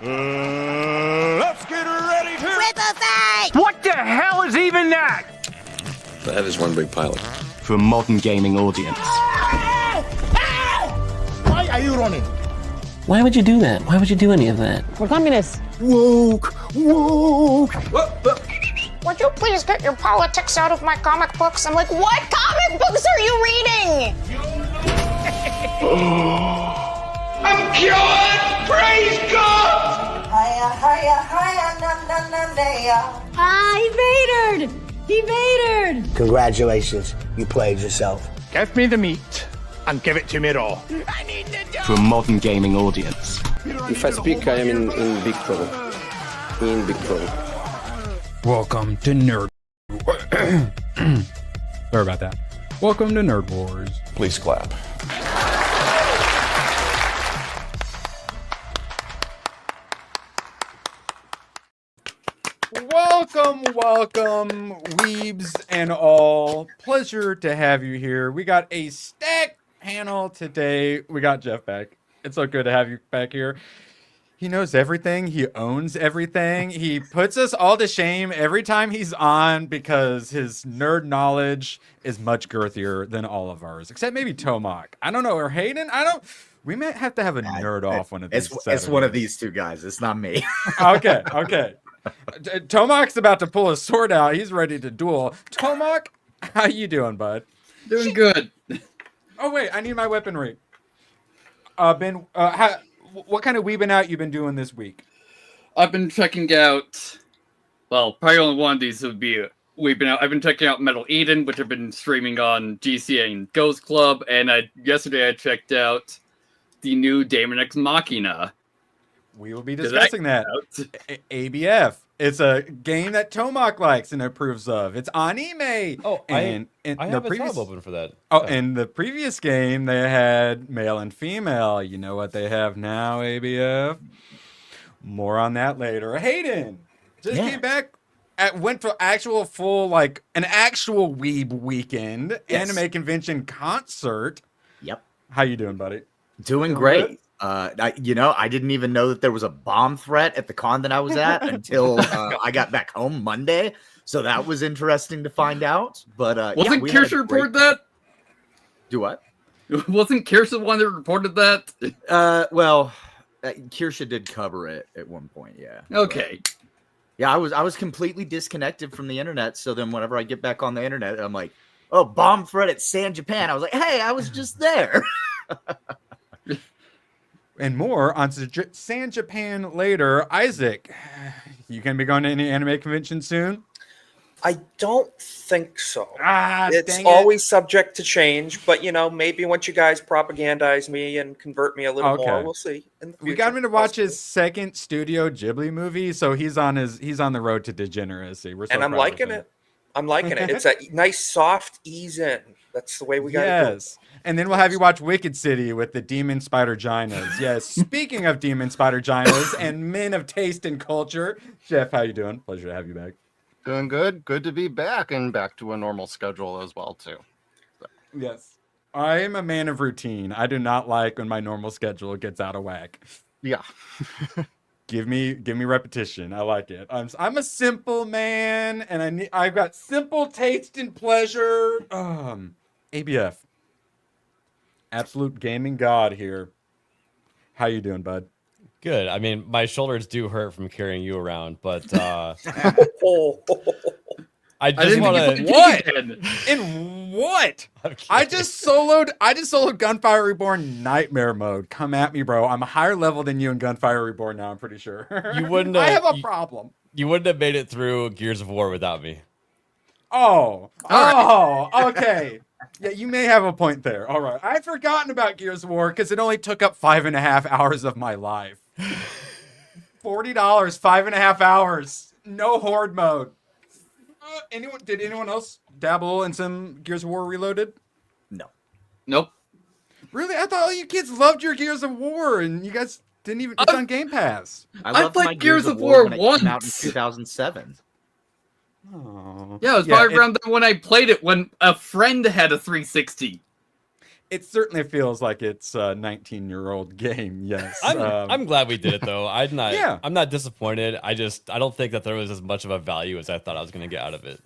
Let's get ready to Ripple fight! What the hell is even that? That is one big pilot. For a modern gaming audience. Why are you running? Why would you do that? Why would you do any of that? We're communists. Woke. Would you please get your politics out of my comic books? I'm like, what comic books are you reading? I'm cured! Praise God! Hiya, hiya, hiya, na na na na. Ah, he vatored! He vatored! Congratulations, you played yourself. Give me the meat and give it to me raw. For a modern gaming audience. If I speak, I am in big trouble. In big trouble. Welcome to Nerd. Sorry about that. Welcome to Nerd Wars. Please clap. Welcome, weebs and all. Pleasure to have you here. We got a stacked panel today. We got Jeff back. It's so good to have you back here. He knows everything. He owns everything. He puts us all to shame every time he's on because his nerd knowledge is much girthier than all of ours, except maybe Tomac. I don't know, or Hayden. We might have to have a nerd off one of these. It's one of these two guys. It's not me. Okay. Tomac's about to pull his sword out. He's ready to duel. Tomac, how you doing, bud? Doing good. Oh wait, I need my weaponry. What kind of weebing out you been doing this week? I've been checking out. Well, probably only one of these would be weebing out. I've been checking out Metal Eden, which I've been streaming on GCA and Ghost Club, and yesterday I checked out the new Daemon X Machina. We will be discussing that. ABF. It's a game that Tomac likes and approves of. It's anime. Oh, and I have a tab open for that. Oh, in the previous game, they had male and female. You know what they have now, ABF? More on that later. Hayden just came back. Went for actual full, an actual weeb weekend. Yes. Anime convention concert. Yep. How you doing, buddy? Doing great. I didn't even know that there was a bomb threat at the con that I was at until I got back home Monday. So that was interesting to find out. But wasn't Kirsch report that? Do what? Wasn't Kirsch the one that reported that? Kirsha did cover it at one point. Yeah. Okay. But, yeah, I was completely disconnected from the internet. So then whenever I get back on the internet, I'm like, oh, bomb threat at San Japan. I was like, hey, I was just there. And more on San Japan later. Isaac, you going to be going to any anime convention soon? I don't think so. It's always subject to change, but maybe once you guys propagandize me and convert me a little more, we'll see. We got him to watch his second Studio Ghibli movie, so he's on the road to degeneracy. And I'm liking it. I'm liking it. It's a nice soft ease in. That's the way we got to do it. And then we'll have you watch Wicked City with the Demon Spider Ginas. Yes, speaking of Demon Spider Ginas and men of taste and culture, Jeff, how you doing? Pleasure to have you back. Doing good. Good to be back and back to a normal schedule as well, too. So. Yes. I am a man of routine. I do not like when my normal schedule gets out of whack. Yeah. Give me repetition. I like it. I'm a simple man, and I've got simple taste and pleasure. ABF. Absolute gaming god here. How you doing, bud? Good. I mean, my shoulders do hurt from carrying you around, but I just want to. What? In what? I just soloed Gunfire Reborn Nightmare mode. Come at me, bro. I'm a higher level than you in Gunfire Reborn now. I'm pretty sure. You wouldn't. I have a problem. You wouldn't have made it through Gears of War without me. Okay. Yeah, you may have a point there. All right. I'd forgotten about Gears of War because it only took up 5.5 hours of my life. $40, 5.5 hours. No horde mode. Did anyone else dabble in some Gears of War Reloaded? No. Nope. Really? I thought all you kids loved your Gears of War and you guys didn't even... It's on Game Pass. I played Gears of War when it came out in 2007. Oh. Yeah, it was probably around when I played it when a friend had a 360. it certainly feels like it's a 19-year-old game. Yes. I'm glad we did it though. Yeah. I'm not disappointed. I don't think that there was as much of a value as I thought I was going to get out of it.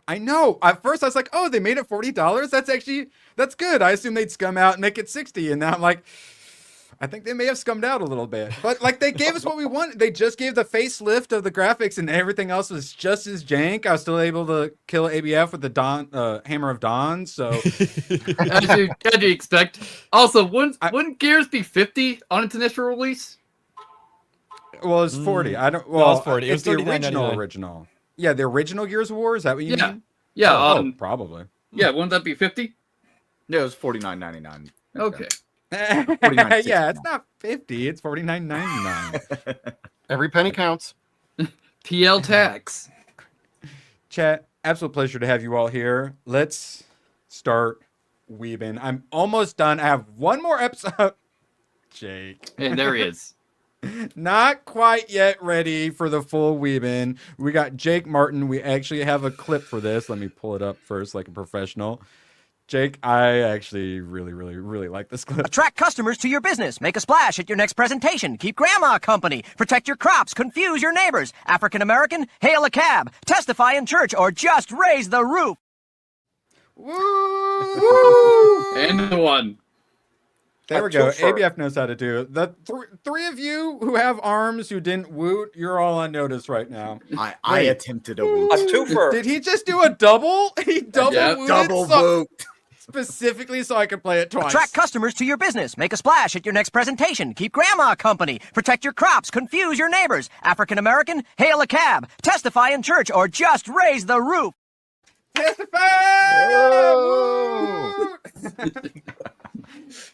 I know. At first I was like, oh, they made it $40. That's good. I assume they'd scum out and make it 60. And now I'm like, I think they may have scummed out a little bit. But like they gave us what we wanted. They just gave the facelift of the graphics and everything else was just as jank. I was still able to kill ABF with the Hammer of Dawn. So as you expect. Also, wouldn't Gears be 50 on its initial release? Well, it's 40. I don't. No, Well, it's 40. It It's was the $39.99. original. Yeah, the original Gears of War. Is that what you mean? Yeah. Oh, probably. Yeah, wouldn't that be 50? Yeah, it was $49.99. Okay. Yeah, it's not 50. It's $49.99. Every penny counts. TL tax. Chat, absolute pleasure to have you all here. Let's start weebing. I'm almost done. I have one more episode. Jake. And there he is. Not quite yet ready for the full weebin. We got Jake Martin. We actually have a clip for this. Let me pull it up first like a professional. Jake, I actually really like this clip. Attract customers to your business. Make a splash at your next presentation. Keep grandma company. Protect your crops. Confuse your neighbors. African American? Hail a cab. Testify in church or just raise the roof. Woo! And the one. There we go. ABF knows how to do it. The three of you who have arms who didn't woot, you're all on notice right now. I attempted a woot. A twofer. Did he just do a double? He wooted double woot. Specifically so I could play it twice. Attract customers to your business. Make a splash at your next presentation. Keep grandma company. Protect your crops. Confuse your neighbors. African American? Hail a cab. Testify in church or just raise the roof.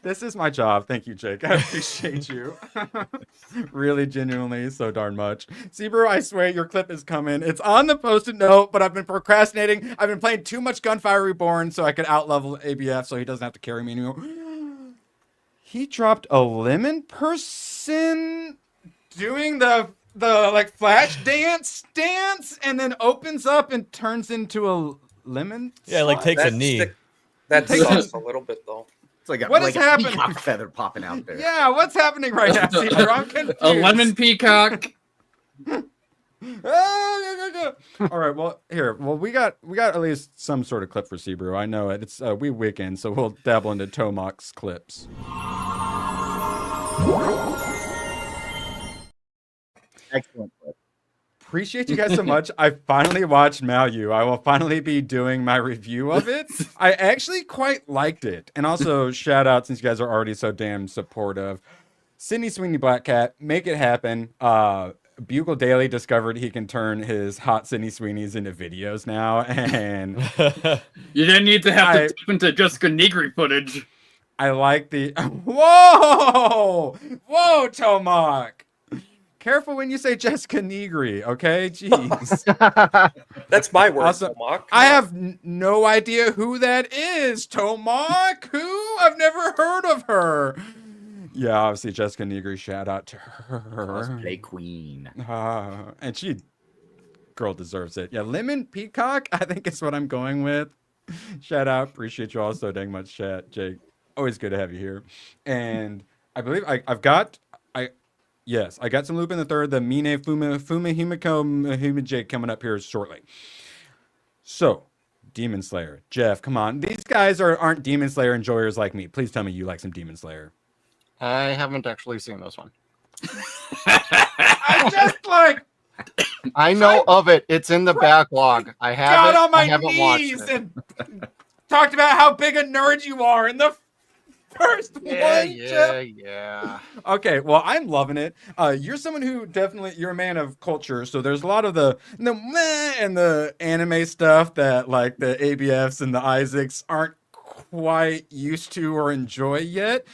This is my job. Thank you, Jake. I appreciate you. Really, genuinely, so darn much. Sebro, I swear your clip is coming. It's on the post-it note, but I've been procrastinating. I've been playing too much Gunfire Reborn so I could outlevel ABF so he doesn't have to carry me anymore. He dropped a lemon person doing the like flash dance and then opens up and turns into a lemon. Yeah, like takes a knee. That sucks a little bit though. It's like What is happening? peacock feather popping out there. Yeah, what's happening right now? Sebro? I'm confused. A lemon peacock. All right, well, here. Well, we got at least some sort of clip for Sebro. I know it. It's we weekend, so we'll dabble into Tomok's clips. Excellent clip. Appreciate you guys so much. I finally watched Maoyu. I will finally be doing my review of it. I actually quite liked it. And also, shout out, since you guys are already so damn supportive, Sydney Sweeney Black Cat, make it happen. Bugle Daily discovered he can turn his hot Sydney Sweeneys into videos now. And you didn't need to have to tip into Jessica Negri footage. I like the... Whoa! Whoa, Tomok! Careful when you say Jessica Negri, okay? Jeez. That's my word, Also, Tomok. I have no idea who that is. Tomok? Who? I've never heard of her. Yeah, obviously Jessica Negri, shout out to her. Cosplay queen. And she, girl, deserves it. Yeah, Lemon Peacock, I think is what I'm going with. Shout out. Appreciate you all so dang much, chat. Jake, always good to have you here. And I believe I've got... Yes, I got some Lupin the Third, the Mine Himiko Himijake coming up here shortly. So, Demon Slayer. Jeff, come on. These guys aren't Demon Slayer enjoyers like me. Please tell me you like some Demon Slayer. I haven't actually seen this one. I just like... I know of it. It's in the backlog. I got on my haven't knees watched it. and talked about how big a nerd you are in the first one. Yeah. Okay, well, I'm loving it. You're someone who definitely, you're a man of culture, so there's a lot of the meh and the anime stuff that like the ABFs and the Isaacs aren't quite used to or enjoy yet,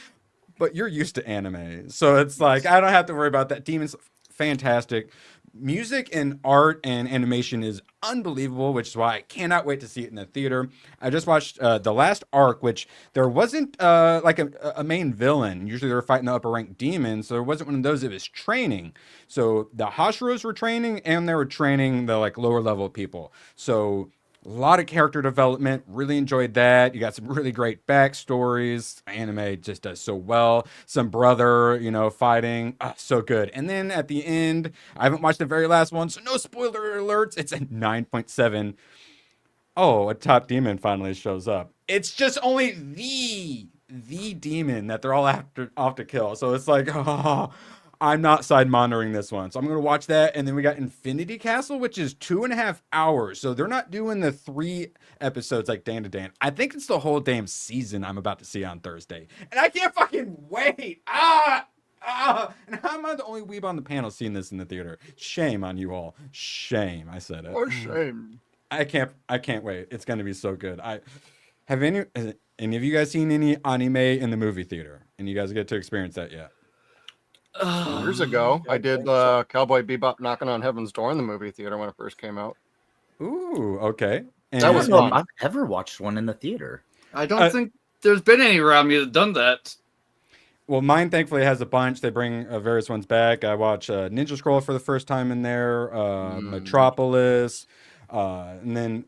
but you're used to anime. So it's like, I don't have to worry about that. Demon's fantastic. Music and art and animation is unbelievable, which is why I cannot wait to see it in the theater. I just watched the last arc, which there wasn't like a main villain. Usually they're fighting the upper rank demons, so there wasn't one of those. It was training. So the Hashiros were training, and they were training the like lower level people. So A lot of character development. Really enjoyed that. You got some really great backstories. Anime just does so well. Some brother, fighting. So good. And then at the end, I haven't watched the very last one, so no spoiler alerts. It's a 9.7. Oh, a top demon finally shows up. It's just only the demon that they're all off to kill. So it's like, oh, I'm not side monitoring this one. So I'm going to watch that. And then we got Infinity Castle, which is 2.5 hours. So they're not doing the 3 episodes like Dan to Dan. I think it's the whole damn season I'm about to see on Thursday. And I can't fucking wait. And how am I the only weeb on the panel seeing this in the theater? Shame on you all. Shame. I said it. Oh, shame. I can't wait. It's going to be so good. Have any of you guys seen any anime in the movie theater? And you guys get to experience that yet? Years ago, I did Cowboy Bebop knocking on heaven's door in the movie theater when it first came out. Ooh, okay. And That was fun. I've never watched one in the theater. I don't think there's been any around me that done that. Well, mine thankfully has a bunch. They bring various ones back. I watched Ninja Scroll for the first time in there, Metropolis, and then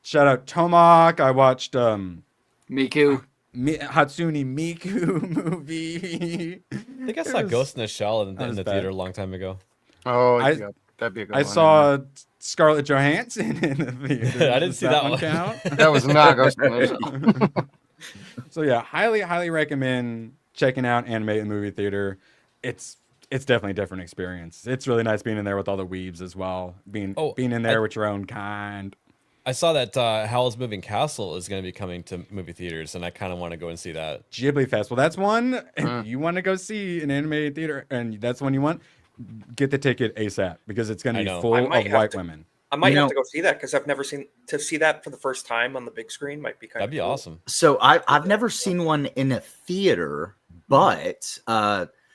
shout out Tomok. I watched Miku. Hatsune Miku movie. I think I saw Ghost in the Shell in the theater a long time ago. Oh, yeah, that'd be a good one. I saw Scarlett Johansson in the theater. I didn't see that one. Count? That was not Ghost in the Shell. So yeah, highly recommend checking out anime in the movie theater. It's definitely a different experience. It's really nice being in there with all the weebs as well. Being in there with your own kind. I saw that Howl's Moving Castle is going to be coming to movie theaters, and I kind of want to go and see that. Ghibli Fest. Well, that's one you want to go see an animated theater, and that's one you want. Get the ticket ASAP because it's going to be full of white women. I might have to go see that because I've never seen to see that for the first time on the big screen. Might be kind of cool. Awesome. So I've never seen one in a theater, but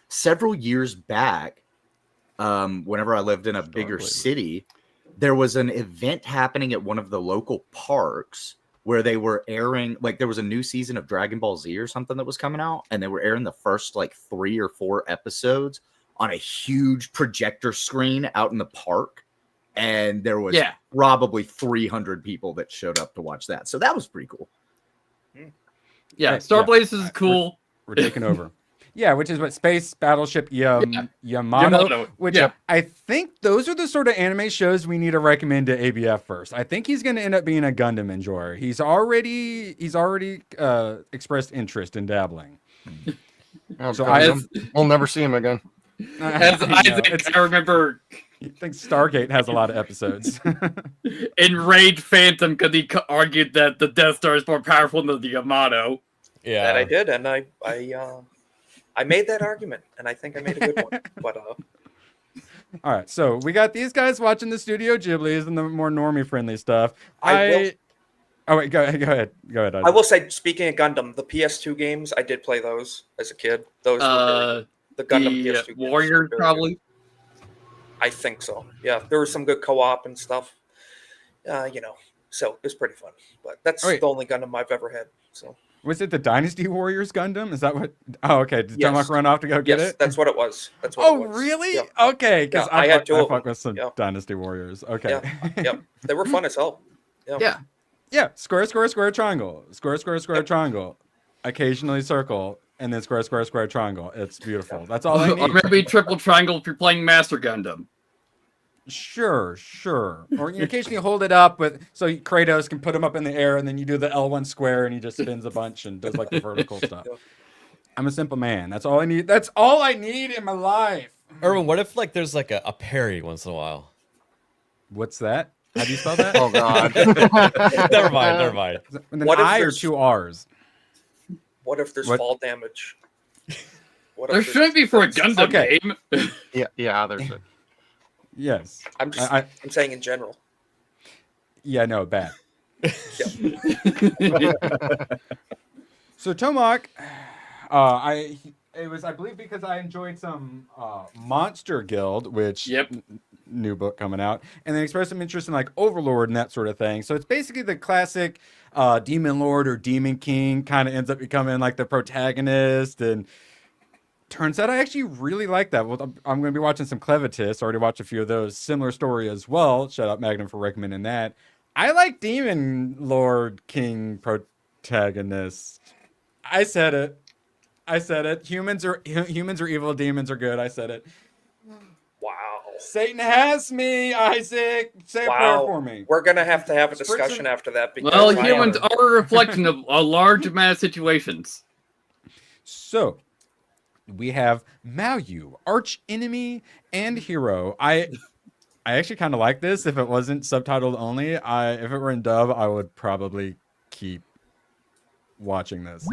several years back, whenever I lived in a bigger city, there was an event happening at one of the local parks where they were airing, like there was a new season of Dragon Ball Z or something that was coming out, and they were airing the first like 3 or 4 episodes on a huge projector screen out in the park. And there was probably 300 people that showed up to watch that. So that was pretty cool. Yeah, Starblaze is cool. We're taking over. Yeah, which is what Space Battleship Yamato, which I think those are the sort of anime shows we need to recommend to ABF first. I think he's going to end up being a Gundam enjoyer. He's already expressed interest in dabbling. So we'll never see him again. I remember. I think Stargate has a lot of episodes. Enraged Phantom because he argued that the Death Star is more powerful than the Yamato. Yeah, that I did, and I made that argument, and I think I made a good one. But all right, so we got these guys watching the Studio Ghibli's and the more normie friendly stuff. Oh wait, go ahead. I will say, speaking of Gundam, the PS2 games, I did play those as a kid. Those were the Gundam PS2 Warrior probably. I think so. Yeah, there was some good co-op and stuff. So it was pretty fun. But that's the only Gundam I've ever had. So was it the Dynasty Warriors Gundam? Is that what? Oh, okay. Did Tomok run off to go get it? That's what it was. That's what it was. Really? Yeah. Okay, because I had 2 of them. fuck with some Dynasty Warriors. Okay. Yep. They were fun as hell. Yeah. Square, triangle. Square, triangle. Occasionally circle. And then square, triangle. It's beautiful. That's all I need. Or maybe triple triangle if you're playing Master Gundam. Sure. Or you occasionally hold it up so Kratos can put him up in the air, and then you do the L1 square, and he just spins a bunch and does like the vertical stuff. I'm a simple man. That's all I need. That's all I need in my life. Erwin, what if like there's like a parry once in a while? What's that? How do you spell that? Oh God. Never mind. And then I or 2 R's. What if there's fall damage? There shouldn't be for a Gundam game. Yeah, there's it. Yes. I'm saying in general. Yeah, no, bad. So Tomok, I believe because I enjoyed some Monster Guild, which new book coming out, and then expressed some interest in like Overlord and that sort of thing. So it's basically the classic Demon Lord or Demon King kind of ends up becoming like the protagonist, and turns out I actually really like that. Well, I'm going to be watching some Clevitus. Already watched a few of those. Similar story as well. Shout out Magnum for recommending that. I like Demon Lord King protagonist. I said it. Humans are evil, demons are good. I said it. Wow. Satan has me, Isaac. Say a prayer for me. We're gonna have a discussion after that because well, humans are a reflection of a large amount of situations. So, we have Maoyu, arch enemy and hero. I actually kind of like this. If it wasn't subtitled only, if it were in dub, I would probably keep watching this.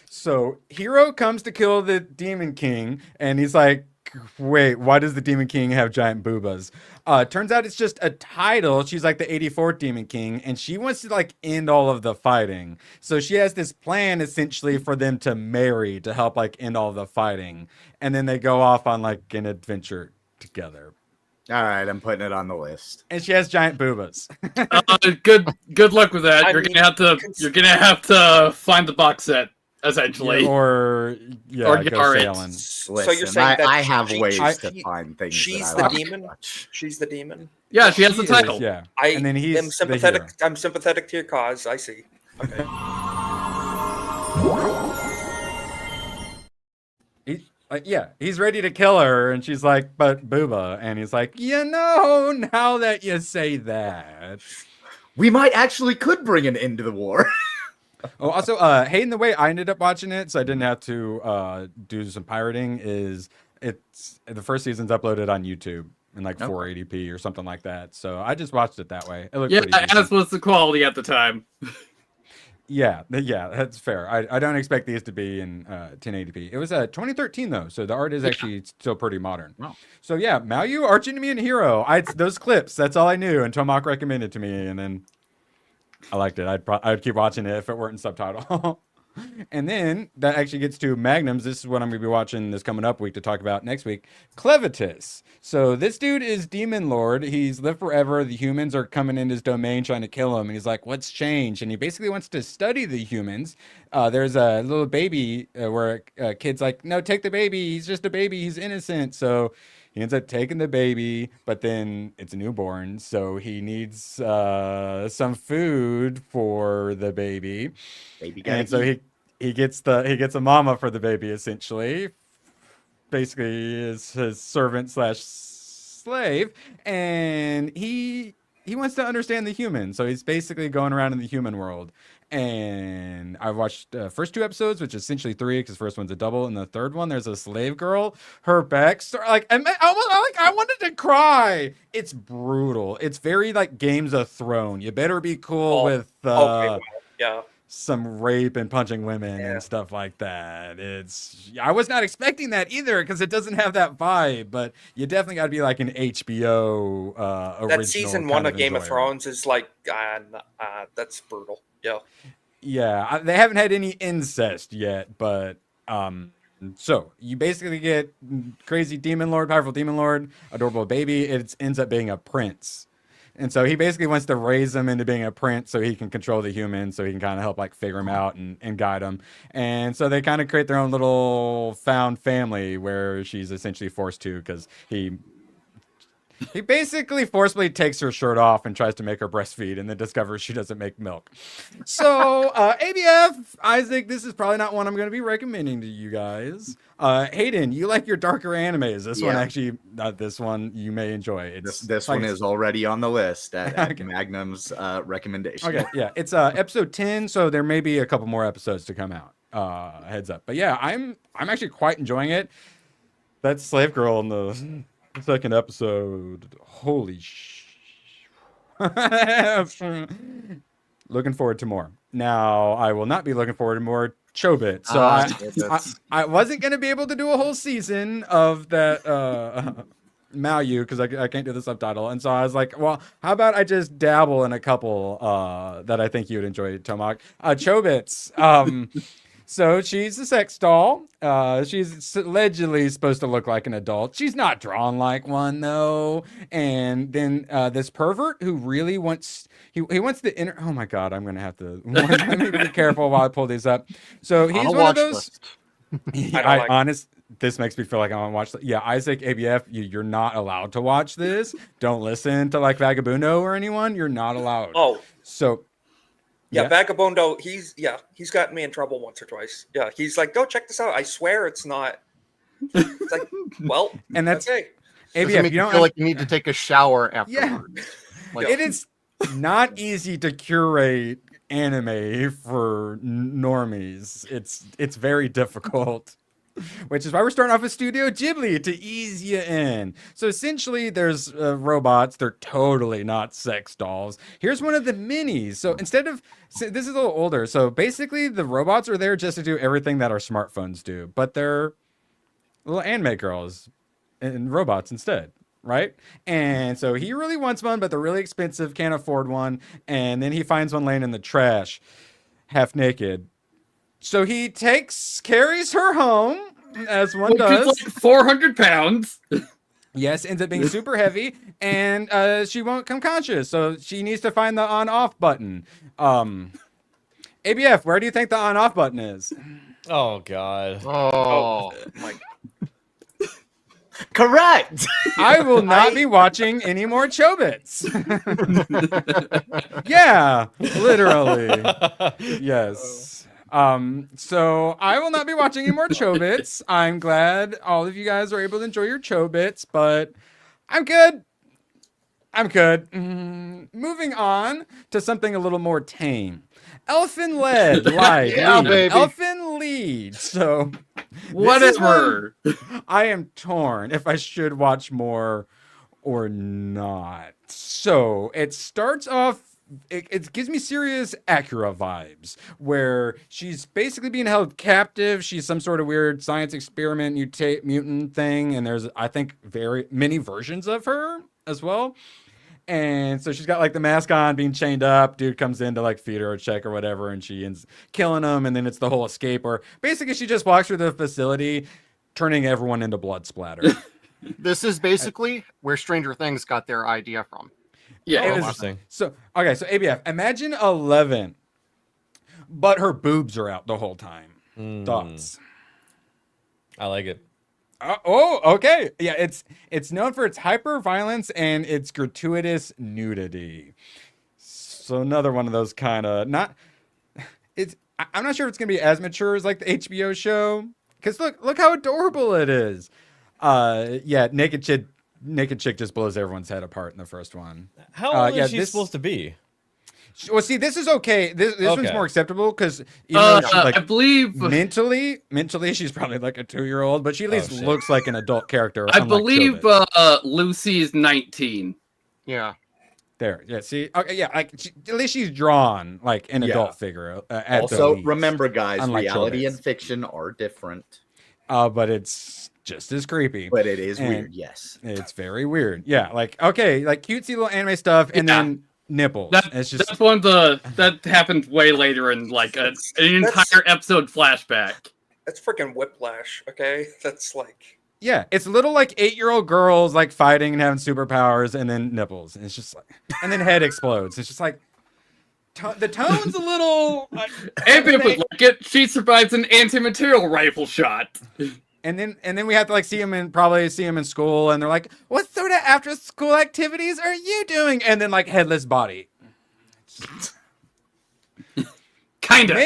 So Hero comes to kill the Demon King, and he's like, wait, why does the Demon King have giant boobas? Turns out it's just a title. She's like the 84th Demon King, and she wants to like end all of the fighting. So she has this plan essentially for them to marry to help like end all the fighting. And then they go off on like an adventure together. All right, I'm putting it on the list. And she has giant boobas. Good luck with that. You're gonna have to find the box set. Essentially, or go sailing. So you're saying that I have ways to find things. She's the demon. She's the demon. Yeah, she has the title. Yeah, and then I'm sympathetic. I'm sympathetic to your cause. I see. Okay. He's ready to kill her, and she's like, "But booba," and he's like, now that you say that, we might actually could bring an end to the war." Oh, also, Hayden, the way I ended up watching it, so I didn't have to do some pirating, is the first season's uploaded on YouTube in like 480p or something like that. So I just watched it that way. It looked pretty decent. As was the quality at the time. Yeah, that's fair. I don't expect these to be in 1080p. It was 2013 though, so the art is actually still pretty modern. Wow. So yeah, Maoyu, archenemy and hero. Those clips. That's all I knew, and Tomak recommended to me, and then I liked it. I'd keep watching it if it weren't in subtitle. And then that actually gets to Magnums. This is what I'm going to be watching this coming up week to talk about next week. Clevitus. So this dude is Demon Lord. He's lived forever. The humans are coming in his domain trying to kill him. And he's like, what's changed? And he basically wants to study the humans. There's a little baby where a kid's like, no, take the baby. He's just a baby. He's innocent. So he ends up taking the baby, but then it's a newborn, so he needs some food for the baby. And so he gets a mama for the baby essentially. Basically, is his servant / slave, and he wants to understand the human. So he's basically going around in the human world. And I watched the first 2 episodes, which is essentially 3, because the first one's a double, and the third one there's a slave girl. Her backstory, like I wanted to cry. It's brutal. It's very like Games of Thrones. You better be cool with some rape and punching women and stuff like that. I was not expecting that either, because it doesn't have that vibe. But you definitely got to be like an HBO original. That season 1 of Game of Thrones is like that's brutal. Yeah, they haven't had any incest yet, but so you basically get crazy demon lord, powerful demon lord, adorable baby. It ends up being a prince, and so he basically wants to raise him into being a prince so he can control the humans, so he can kind of help like figure him out and guide them. And so they kind of create their own little found family where she's essentially forced to, because he basically forcibly takes her shirt off and tries to make her breastfeed, and then discovers she doesn't make milk. So, ABF, Isaac, this is probably not one I'm going to be recommending to you guys. Hayden, you like your darker animes. This one actually, this one you may enjoy. This one is already on the list at Magnum's recommendation. Okay, yeah. It's episode 10, so there may be a couple more episodes to come out. Heads up. But yeah, I'm actually quite enjoying it. That slave girl in the second episode, holy looking forward to more. Now I will not be looking forward to more Chobit, so I wasn't going to be able to do a whole season of that Maoyu, because I can't do the subtitle, and so I was like, well, how about I just dabble in a couple that I think you would enjoy, Tomak. Chobits. So she's a sex doll. She's allegedly supposed to look like an adult. She's not drawn like one though. And then this pervert who really wants he wants the inner. Oh my god, I'm gonna have to let me be careful while I pull these up. So he's one of those. this makes me feel like I want to watch. Yeah, Isaac, ABF, you're not allowed to watch this. Don't listen to like Vagabundo or anyone. You're not allowed. Oh, so yeah, Vagabundo. He's gotten me in trouble once or twice. Yeah, he's like, go check this out. I swear it's not. It's like, well, and that's okay. ABF, you don't feel like you need to take it's shower afterwards. Yeah. Like, it is not easy to curate anime for normies. It's very difficult. Which is why we're starting off with Studio Ghibli to ease you in. So essentially, there's robots. They're totally not sex dolls. Here's one of the minis. So this is a little older. So basically, the robots are there just to do everything that our smartphones do, but they're little anime girls and robots instead, right? And so he really wants one, but they're really expensive, can't afford one. And then he finds one laying in the trash, half naked. So he carries her home, as one does. Like 400 pounds. Yes, ends up being super heavy, and she won't come conscious. So she needs to find the on-off button. ABF, where do you think the on-off button is? Oh, God. Oh my. Correct. I will not be watching any more Chobits. Yeah, literally. Yes. So I will not be watching any more Chobits. I'm glad all of you guys are able to enjoy your Chobits, but I'm good. Moving on to something a little more tame. Elfin Lead, Elfin Lead. So whatever. I am torn if I should watch more or not. So it starts off. It gives me serious Acura vibes, where she's basically being held captive. She's some sort of weird science experiment, mutant thing, and there's, I think, very many versions of her as well. And so she's got like the mask on, being chained up. Dude comes in to like feed her a check or whatever, and she ends killing him. And then it's the whole escape, where basically she just walks through the facility, turning everyone into blood splatter. This is basically where Stranger Things got their idea from. Yeah, interesting. So ABF, imagine 11, but her boobs are out the whole time. Thoughts? I like it. Okay. Yeah, it's known for its hyper violence and its gratuitous nudity. So another one of those kind of I'm not sure if it's gonna be as mature as like the HBO show. Because look how adorable it is. Yeah, naked chick just blows everyone's head apart in the first one. How old is she supposed to be? Well, see, this is okay. This one's more acceptable because like, I believe mentally, she's probably like a 2-year-old, but she at least looks like an adult character. I believe Lucy's 19. Yeah. There, yeah. See, okay, yeah. Like at least she's drawn like an adult figure. Also, remember, guys, reality and fiction are different. But it's just as creepy. But it is weird, yes. It's very weird. Yeah, like okay, like cutesy little anime stuff, and then nipples. That's one of that happened way later in like an entire episode flashback. That's freaking Whiplash, okay? That's like yeah, it's little like 8-year-old girls like fighting and having superpowers, and then nipples. And it's just like, and then head explodes. It's just like the tone's a little. Ambient would like it. She survives an anti-material rifle shot. And then we have to like see him in school, and they're like, "What sort of after school activities are you doing?" And then like headless body. Kind of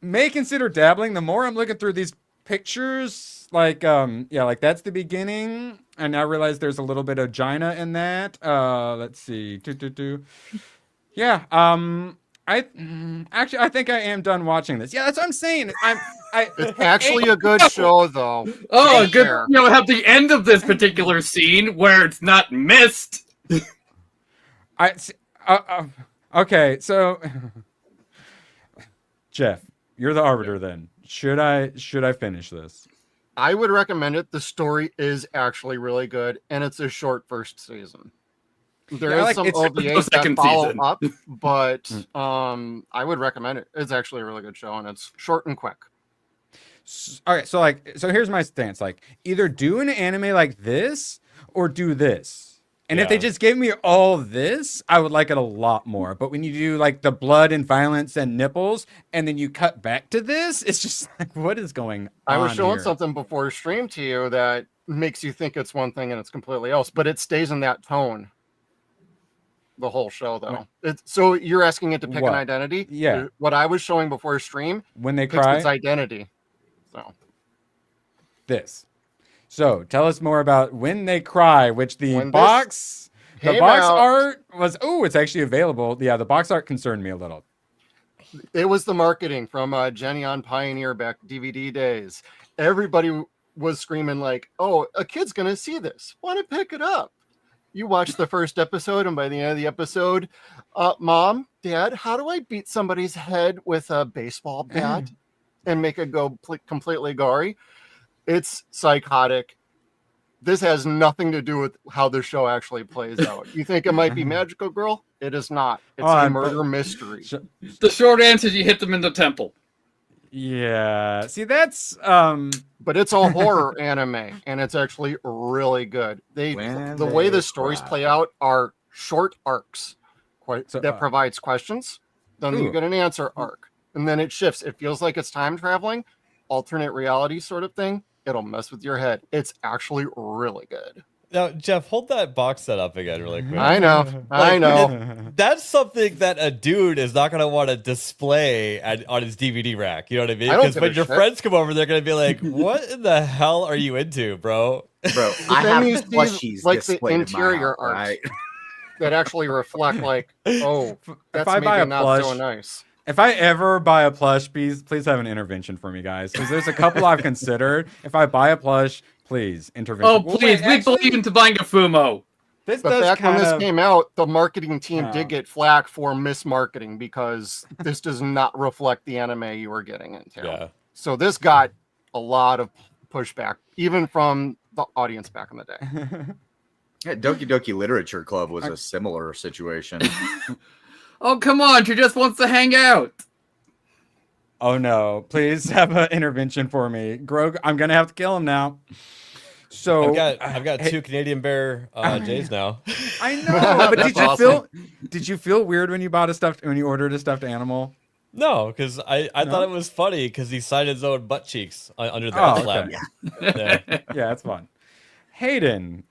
may consider dabbling. The more I'm looking through these pictures, like like that's the beginning, and I realize there's a little bit of Gina in that. Let's see, yeah. I think I am done watching this. Yeah, that's what I'm saying. It's actually a good show, though. Oh, good. Have the end of this particular scene where it's not missed. Okay, so Jeff, you're the arbiter. Then should I finish this? I would recommend it. The story is actually really good, and it's a short first season. There is some OVAs that follow up, but I would recommend it. It's actually a really good show, and it's short and quick. All right, so here's my stance. Like, either do an anime like this or do this. And if they just gave me all this, I would like it a lot more. But when you do like the blood and violence and nipples, and then you cut back to this, it's just like, what is going on? I was showing here? something before stream to you that makes you think it's one thing and it's completely else, but it stays in that tone the whole show, though. So you're asking it to pick an identity? Yeah. What I was showing before stream, when they picks cry, its identity. So this. So tell us more about When They Cry, which the When box came box out- art was, it's actually available. Yeah, the box art concerned me a little. It was the marketing from Jenny on Pioneer back DVD days. Everybody was screaming like, "Oh, a kid's gonna see this. Want to pick it up?" You watch the first episode, and by the end of the episode, Mom, Dad, how do I beat somebody's head with a baseball bat and make it go completely gory? It's psychotic. This has nothing to do with how the show actually plays out. You think it might be Magical Girl? It is not. It's a murder mystery. The short answer is you hit them in the temple. Yeah. See, that's but it's a horror anime, and it's actually really good. The way the stories play out are short arcs that provides questions. Then you get an answer arc, and then it shifts. It feels like it's time traveling, alternate reality sort of thing. It'll mess with your head. It's actually really good. Now, Jeff, hold that box set up again really quick. I know. I know. That's something that a dude is not going to want to display on his DVD rack. You know what I mean? I don't Because give when a your shit. friends come over, they're going to be like, what in the hell are you into, bro? Bro, But I then have you see, plushies like the displayed in my interior house, arts right? that actually reflect like, oh, that's I buy maybe a not plush, so nice. If I ever buy a plush, please have an intervention for me, guys. Because there's a couple I've considered. If I buy a plush, please intervention. Oh, please, we believe in buying a Fumo. This But does back when kind this of came out, the marketing team Oh. did get flack for mismarketing because this does not reflect the anime you were getting into. Yeah. So this got a lot of pushback, even from the audience back in the day. Yeah, Doki Doki Literature Club was a similar situation. Oh, come on. She just wants to hang out. Oh no! Please have an intervention for me, Grog. I'm gonna have to kill him now. So I've got two Canadian Bear Jays now. I know, but That's awesome. did you feel weird when you ordered a stuffed animal? No, because I thought it was funny because he signed his own butt cheeks under the Oh, flap. okay. Yeah, that's fun. Hayden,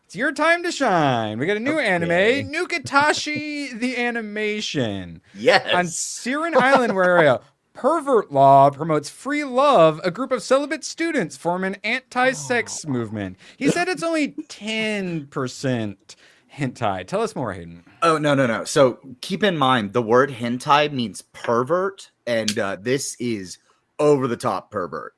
it's your time to shine. We got a new anime, Nukatashi the Animation. Yes. On Siren Island, where a pervert law promotes free love, a group of celibate students form an anti-sex movement. He said it's only 10% hentai. Tell us more, Hayden. Oh, no. So keep in mind, the word hentai means pervert, and this is over-the-top pervert.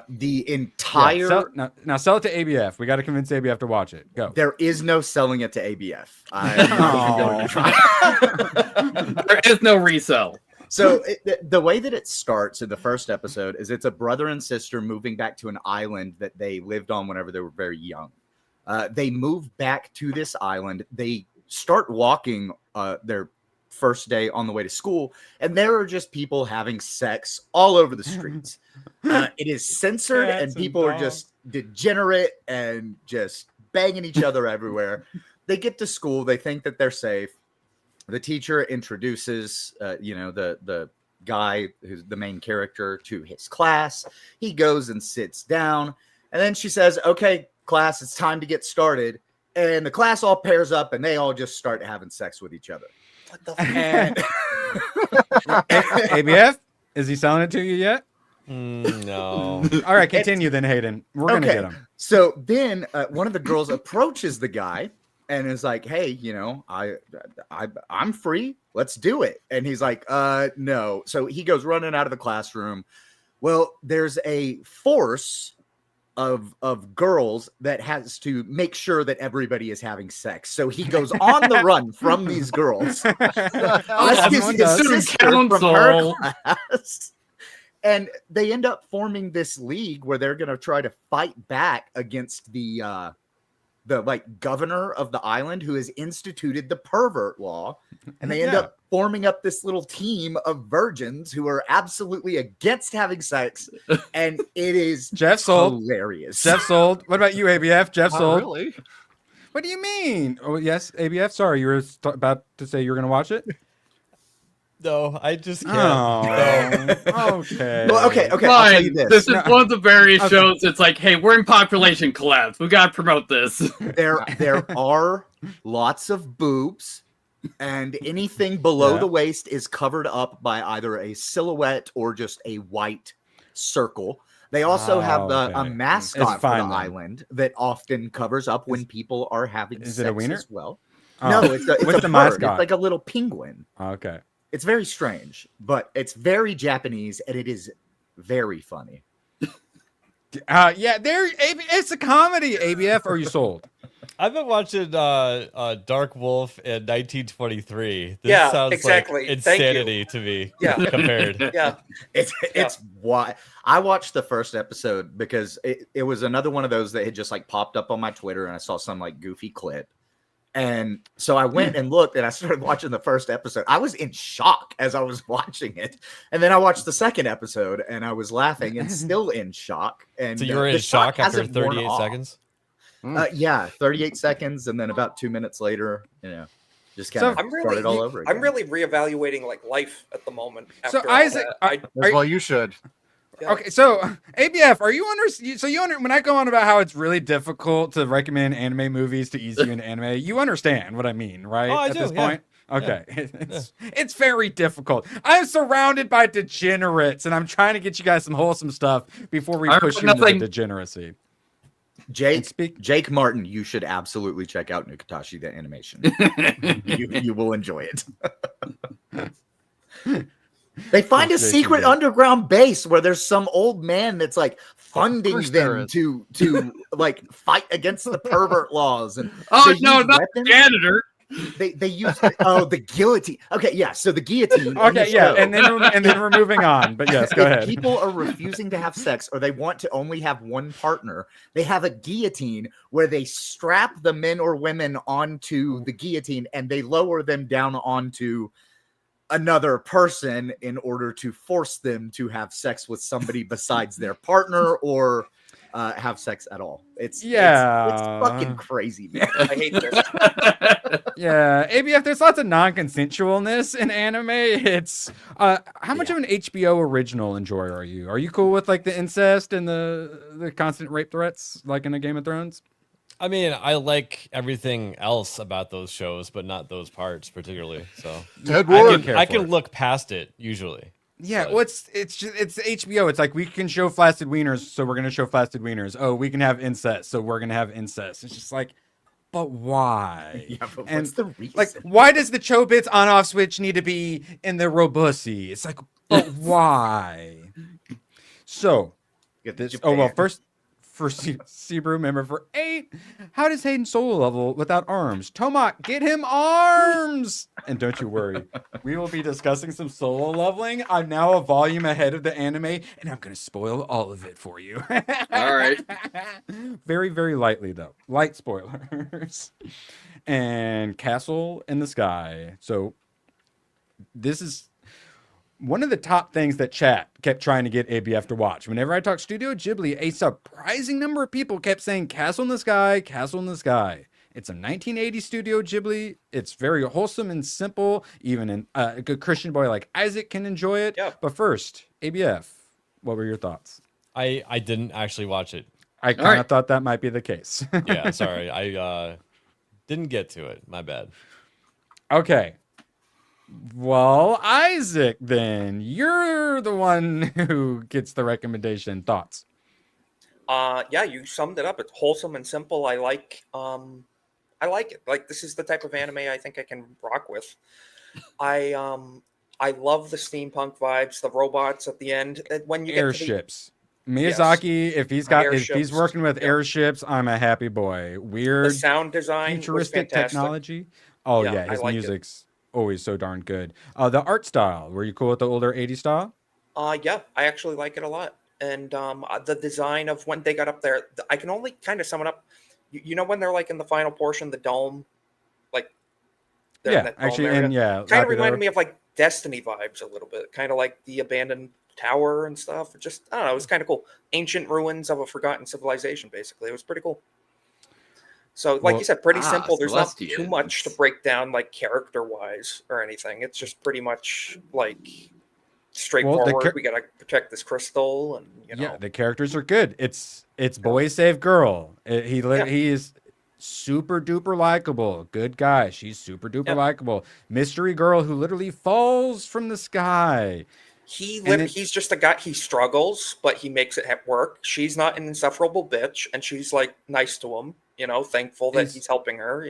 The entire... Now sell it to ABF. We got to convince ABF to watch it. Go. There is no selling it to ABF. I'm not even going to try. There is no resell. So the way that it starts in the first episode is it's a brother and sister moving back to an island that they lived on whenever they were very young. They move back to this island. They start walking their first day on the way to school, and there are just people having sex all over the streets. It is censored, and people are just degenerate and just banging each other everywhere. They get to school. They think that they're safe. The teacher introduces, the guy who's the main character to his class. He goes and sits down, and then she says, "Okay, class, it's time to get started." And the class all pairs up, and they all just start having sex with each other. What the ABF, is he selling it to you yet? No. All right, continue then, Hayden. We're gonna get him. So then one of the girls approaches the guy and is like, "Hey, I'm free. Let's do it." And he's like, "No." So he goes running out of the classroom. Well, there's a force of girls that has to make sure that everybody is having sex. So he goes on the run from these girls. Rescues his sister from her class. And they end up forming this league where they're going to try to fight back against the governor of the island who has instituted the pervert law. And they end up forming up this little team of virgins who are absolutely against having sex. And it is Jeff sold. hilarious. Jeff sold. What about you, ABF? Jeff sold. Really? What do you mean? Oh, yes, ABF. Sorry, you were about to say you were going to watch it. No, I just can't. Oh, okay. Well, okay. Fine. I'll tell you This is one of the various shows. It's like, hey, we're in population collapse. We gotta promote this. There are lots of boobs, and anything below the waist is covered up by either a silhouette or just a white circle. They also have a mascot for the island that often covers up when people are having sex it a wiener? as well. Oh. No, it's a What's the bird. mascot? It's like a little penguin. Okay. It's very strange, but it's very Japanese, and it is very funny. It's a comedy. ABF, are you sold? I've been watching Dark Wolf in 1923. This sounds exactly. like insanity to me. Yeah. Compared. Yeah. It's why I watched the first episode because it was another one of those that had just like popped up on my Twitter, and I saw some like goofy clip. And so I went and looked, and I started watching the first episode. I was in shock as I was watching it. And then I watched the second episode, and I was laughing and still in shock. And so you were in shock after 38 seconds? Yeah, 38 seconds. And then about 2 minutes later, just kind of started all over again. I'm really reevaluating like life at the moment. So Isaac, well, you should. Okay, so ABF, are you when I go on about how it's really difficult to recommend anime movies to ease you into anime, you understand what I mean, right? Oh, I at do, this yeah. point? Okay. It's very difficult. I'm surrounded by degenerates, and I'm trying to get you guys some wholesome stuff before we push you into the degeneracy. Jake Martin, you should absolutely check out Nukatashi, the animation. you will enjoy it. They find a secret underground base where there's some old man that's like funding them to like fight against the pervert laws. And not the janitor. They use the guillotine. Okay, yeah. So the guillotine. Okay, yeah, and then we're moving on. But yes, go ahead. People are refusing to have sex, or they want to only have one partner. They have a guillotine where they strap the men or women onto the guillotine, and they lower them down onto another person in order to force them to have sex with somebody besides their partner or have sex at all. It's fucking crazy, man. I hate this. Yeah, ABF, there's lots of non-consensualness in anime. It's how much of an HBO original enjoyer are you? Are you cool with like the incest and the constant rape threats like in a Game of Thrones? I mean, I like everything else about those shows, but not those parts particularly. So I can look past it usually. Yeah, well, it's HBO. It's like we can show flaccid wieners, so we're gonna show flaccid wieners. Oh, we can have incest, so we're gonna have incest. It's just like, but why? Yeah, but what's the reason? Like, why does the Chobits on-off switch need to be in the Robussy? It's like, but why? So, first. For Sebrew, member for 8. How does Hayden solo level without arms? Tomak, get him arms! And don't you worry, we will be discussing some solo leveling. I'm now a volume ahead of the anime, and I'm going to spoil all of it for you. All right. Very, very lightly, though. Light spoilers. And Castle in the Sky. So this is one of the top things that chat kept trying to get ABF to watch. Whenever I talk Studio Ghibli, a surprising number of people kept saying Castle in the Sky, Castle in the Sky. It's a 1980 Studio Ghibli. It's very wholesome and simple. Even a good Christian boy like Isaac can enjoy it. Yeah. But first, ABF, what were your thoughts? I didn't actually watch it. I kind of thought that might be the case. Yeah, sorry. I didn't get to it. My bad. Okay. Well, Isaac, then you're the one who gets the recommendation. Thoughts? Yeah, you summed it up. It's wholesome and simple. I like it. Like, this is the type of anime I think I can rock with. I love the steampunk vibes, the robots at the end. When you get airships. Miyazaki, if he's working with airships, I'm a happy boy. Weird the sound design, futuristic technology. Oh yeah, his music's always so darn good. The art style, were you cool with the older 80s style? Yeah, I actually like it a lot. And the design of when they got up there, I can only kind of sum it up. You know when they're like in the final portion, the dome, like in that actually, and kind of reminded me of like Destiny vibes a little bit, kind of like the abandoned tower and stuff. Just I don't know, it was kind of cool. Ancient ruins of a forgotten civilization, basically. It was pretty cool. So, like you said, pretty simple. There's not Celestians. too much to break down, like character-wise or anything. It's just pretty much like straightforward. We gotta protect this crystal, and yeah, the characters are good. It's boy save girl. He is super duper likable. Good guy. She's super duper likable. Mystery girl who literally falls from the sky. He's just a guy. He struggles, but he makes it work. She's not an insufferable bitch, and she's like nice to him. Thankful that he's helping her.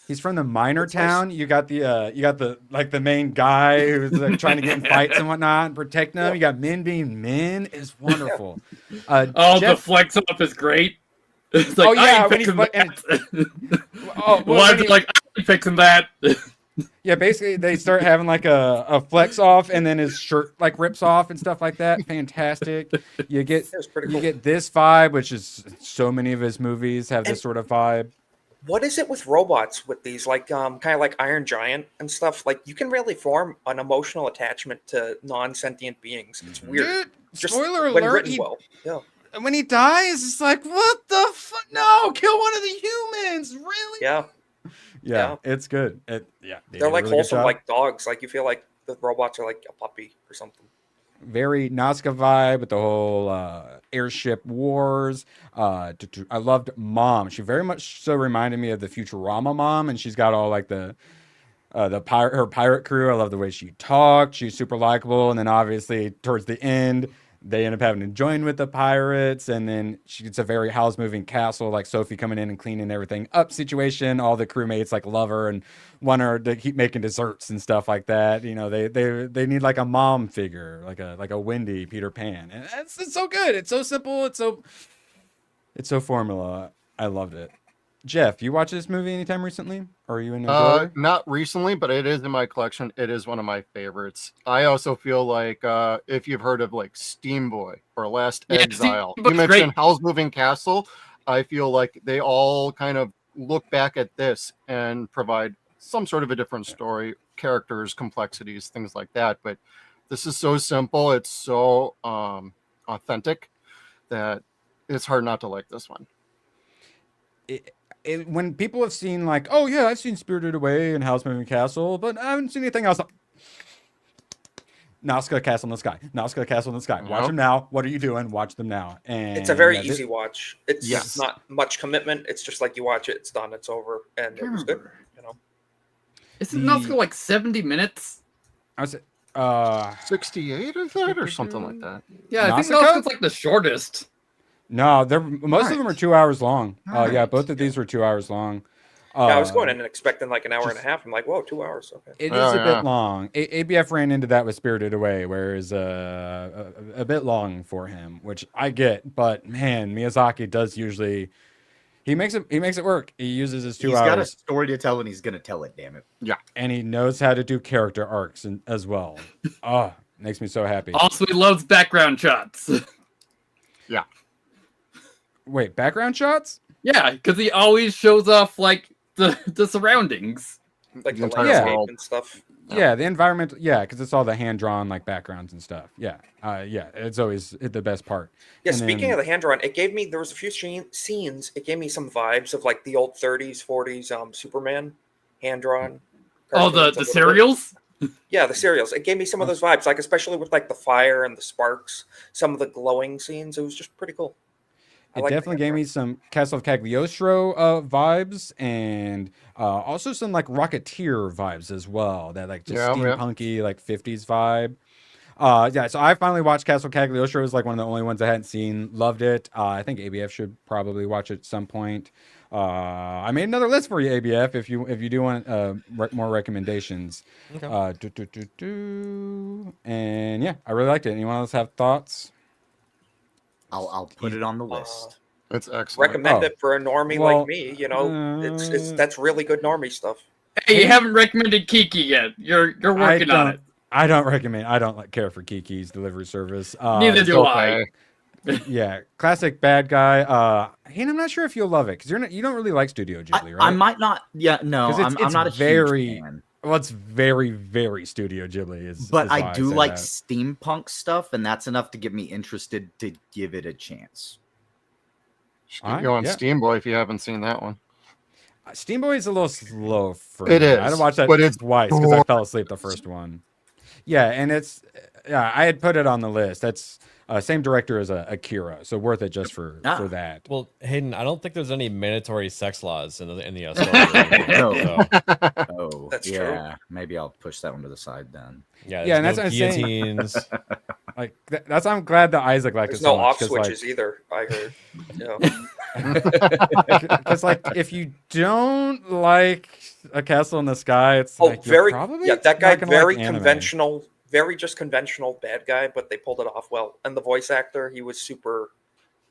He's from the minor town. Nice. You got the main guy who's like trying to get in fights and whatnot and protect them. You got men being men is wonderful. The flex up is great. It's like, when he's I'm fixing that. Yeah, basically they start having like a flex off, and then his shirt like rips off and stuff like that. Fantastic. You get this vibe, which is so many of his movies have this sort of vibe. What is it with robots with these like kind of like Iron Giant and stuff? Like you can really form an emotional attachment to non-sentient beings. It's weird. Dude, spoiler alert. When he dies, it's like, what the fuck? No, kill one of the humans. Really? Yeah, it's good. They're like really wholesome, like dogs. Like you feel like the robots are like a puppy or something. Very Nazca vibe with the whole airship wars. I loved Mom. She very much so reminded me of the Futurama Mom, and she's got all like her pirate crew. I love the way she talked. She's super likable, and then obviously towards the end, they end up having to join with the pirates, and then it's a very house-moving castle, like Sophie coming in and cleaning everything up situation. All the crewmates like love her and want her to keep making desserts and stuff like that. They need like a mom figure, like a Wendy Peter Pan, and it's so good. It's so simple. It's so formula. I loved it. Jeff, you watched this movie anytime recently? Or are you in not recently, but it is in my collection. It is one of my favorites. I also feel like if you've heard of like Steam Boy or Last Exile, you mentioned Howl's Moving Castle. I feel like they all kind of look back at this and provide some sort of a different story, characters, complexities, things like that. But this is so simple. It's so authentic that it's hard not to like this one. When people have seen like, oh yeah, I've seen Spirited Away and Howl's Moving Castle, but I haven't seen anything else. Nazca Castle in the Sky. Nazca Castle in the Sky. Watch them now. What are you doing? Watch them now. And it's a very easy watch. It's not much commitment. It's just like you watch it, it's done, it's over, and it was good. Isn't Nazca like 70 minutes? I was 68 is that or something like that? Yeah, I think Nazca's like the shortest. No, most of them are 2 hours long. Yeah, both of these were 2 hours long. I was going in and expecting like an hour and a half. I'm like, whoa, 2 hours. Okay. It is a bit long. ABF ran into that with Spirited Away, where it's a bit long for him, which I get. But man, Miyazaki does usually he makes it work. He uses his 2 hours. He's got a story to tell, and he's gonna tell it. Damn it. Yeah, and he knows how to do character arcs as well. Makes me so happy. Also, he loves background shots. Yeah. Wait, background shots? Yeah, because he always shows off like the surroundings, like the landscape and stuff. Yeah, the environment. Yeah, because it's all the hand drawn like backgrounds and stuff. Yeah, it's always the best part. Yeah, and speaking of the hand drawn, there was a few scenes. It gave me some vibes of like the old 30s, 40s Superman hand drawn. Oh, the serials. Yeah, the serials. It gave me some of those vibes, like especially with like the fire and the sparks, some of the glowing scenes. It was just pretty cool. It definitely gave me some Castle of Cagliostro vibes, and also some like Rocketeer vibes as well. That like just steampunky like 50s vibe. So I finally watched Castle of Cagliostro. It was like one of the only ones I hadn't seen. Loved it. I think ABF should probably watch it at some point. I made another list for you, ABF, if you do want more recommendations. Okay. And yeah, I really liked it. Anyone else have thoughts? I'll put it on the list. It's excellent. Recommend it for a normie like me. That's really good normie stuff. Hey, you haven't recommended Kiki yet. You're working on it. I don't recommend. I don't care for Kiki's delivery service. Neither do I. Yeah, classic bad guy. And I'm not sure if you'll love it because you don't really like Studio Ghibli, right? I might not. Yeah, no, I'm not a huge fan. Well, it's very, very Studio Ghibli. But I do like steampunk stuff, and that's enough to get me interested to give it a chance. Go on Steam Boy if you haven't seen that one. Steam Boy is a little slow for me. It is, I had to watch that but it's twice because I fell asleep the first one. Yeah, and I had put it on the list. That's same director as Akira, so worth it just for that. Well, Hayden, I don't think there's any mandatory sex laws in the story. Oh, that's true. Maybe I'll push that one to the side then. Yeah, and that's what I'm guillotines. saying. Like that's I'm glad that Isaac liked There's it so no much. off switches either. I heard. Because like if you don't like A Castle in the Sky, it's like very probably that guy very like conventional, very just conventional bad guy, but they pulled it off well. And the voice actor, he was super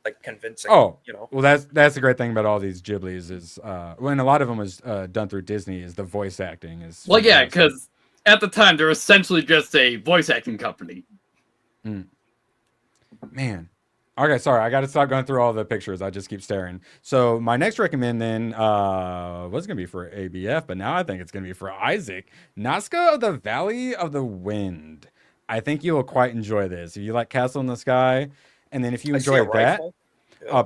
like convincing. Oh, you know. Well, that's the great thing about all these Ghibli's is when a lot of them was done through Disney is the voice acting is. Well, yeah, because at the time they're essentially just a voice acting company. Man. Okay, sorry, I got to stop going through all the pictures. I just keep staring. So my next recommend then was going to be for ABF, but now I think it's going to be for Isaac. Nazca of the Valley of the Wind. I think you will quite enjoy this. If you like Castle in the Sky, and then if you enjoy that,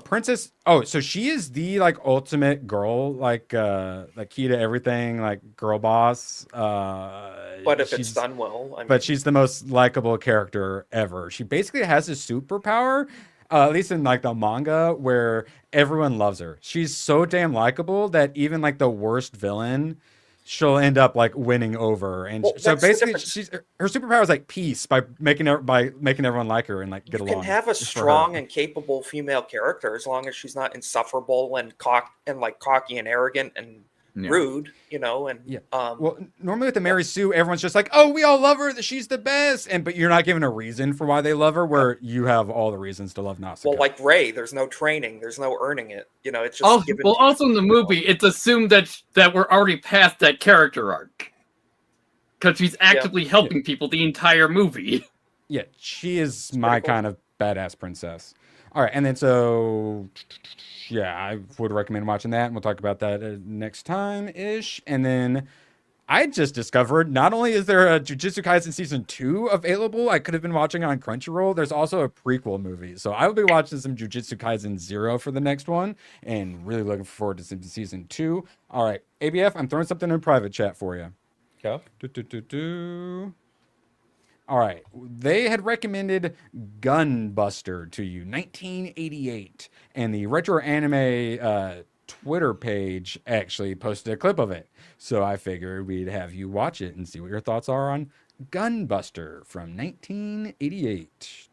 Princess. Oh, so she is the like ultimate girl, like key to everything, like girl boss. But if it's done well, I mean, but she's the most likable character ever. She basically has a superpower, at least in like the manga, where everyone loves her. She's so damn likable that even like the worst villain, she'll end up like winning over. And so basically, her superpower is like peace by making everyone like her and like get along. You can have a strong and capable female character as long as she's not insufferable and cocky and arrogant and rude, you know. And well, normally with the Mary Sue, everyone's just like, "Oh, we all love her; she's the best," but you're not given a reason for why they love her. Where you have all the reasons to love Nausicaa. Well, like Rey, there's no training, there's no earning it. You know, it's just given. Well, also in the movie, it's assumed that we're already past that character arc because she's actively helping people the entire movie. Yeah, she is my kind of badass princess. All right, and then so. Yeah, I would recommend watching that, and we'll talk about that next time-ish. And then I just discovered not only is there a Jujutsu Kaisen Season 2 available, I could have been watching on Crunchyroll, there's also a prequel movie. So I will be watching some Jujutsu Kaisen 0 for the next one, and really looking forward to Season 2. All right, ABF, I'm throwing something in private chat for you. Okay. All right, they had recommended Gunbuster to you, 1988, and the Retro Anime Twitter page actually posted a clip of it. So I figured we'd have you watch it and see what your thoughts are on Gunbuster from 1988.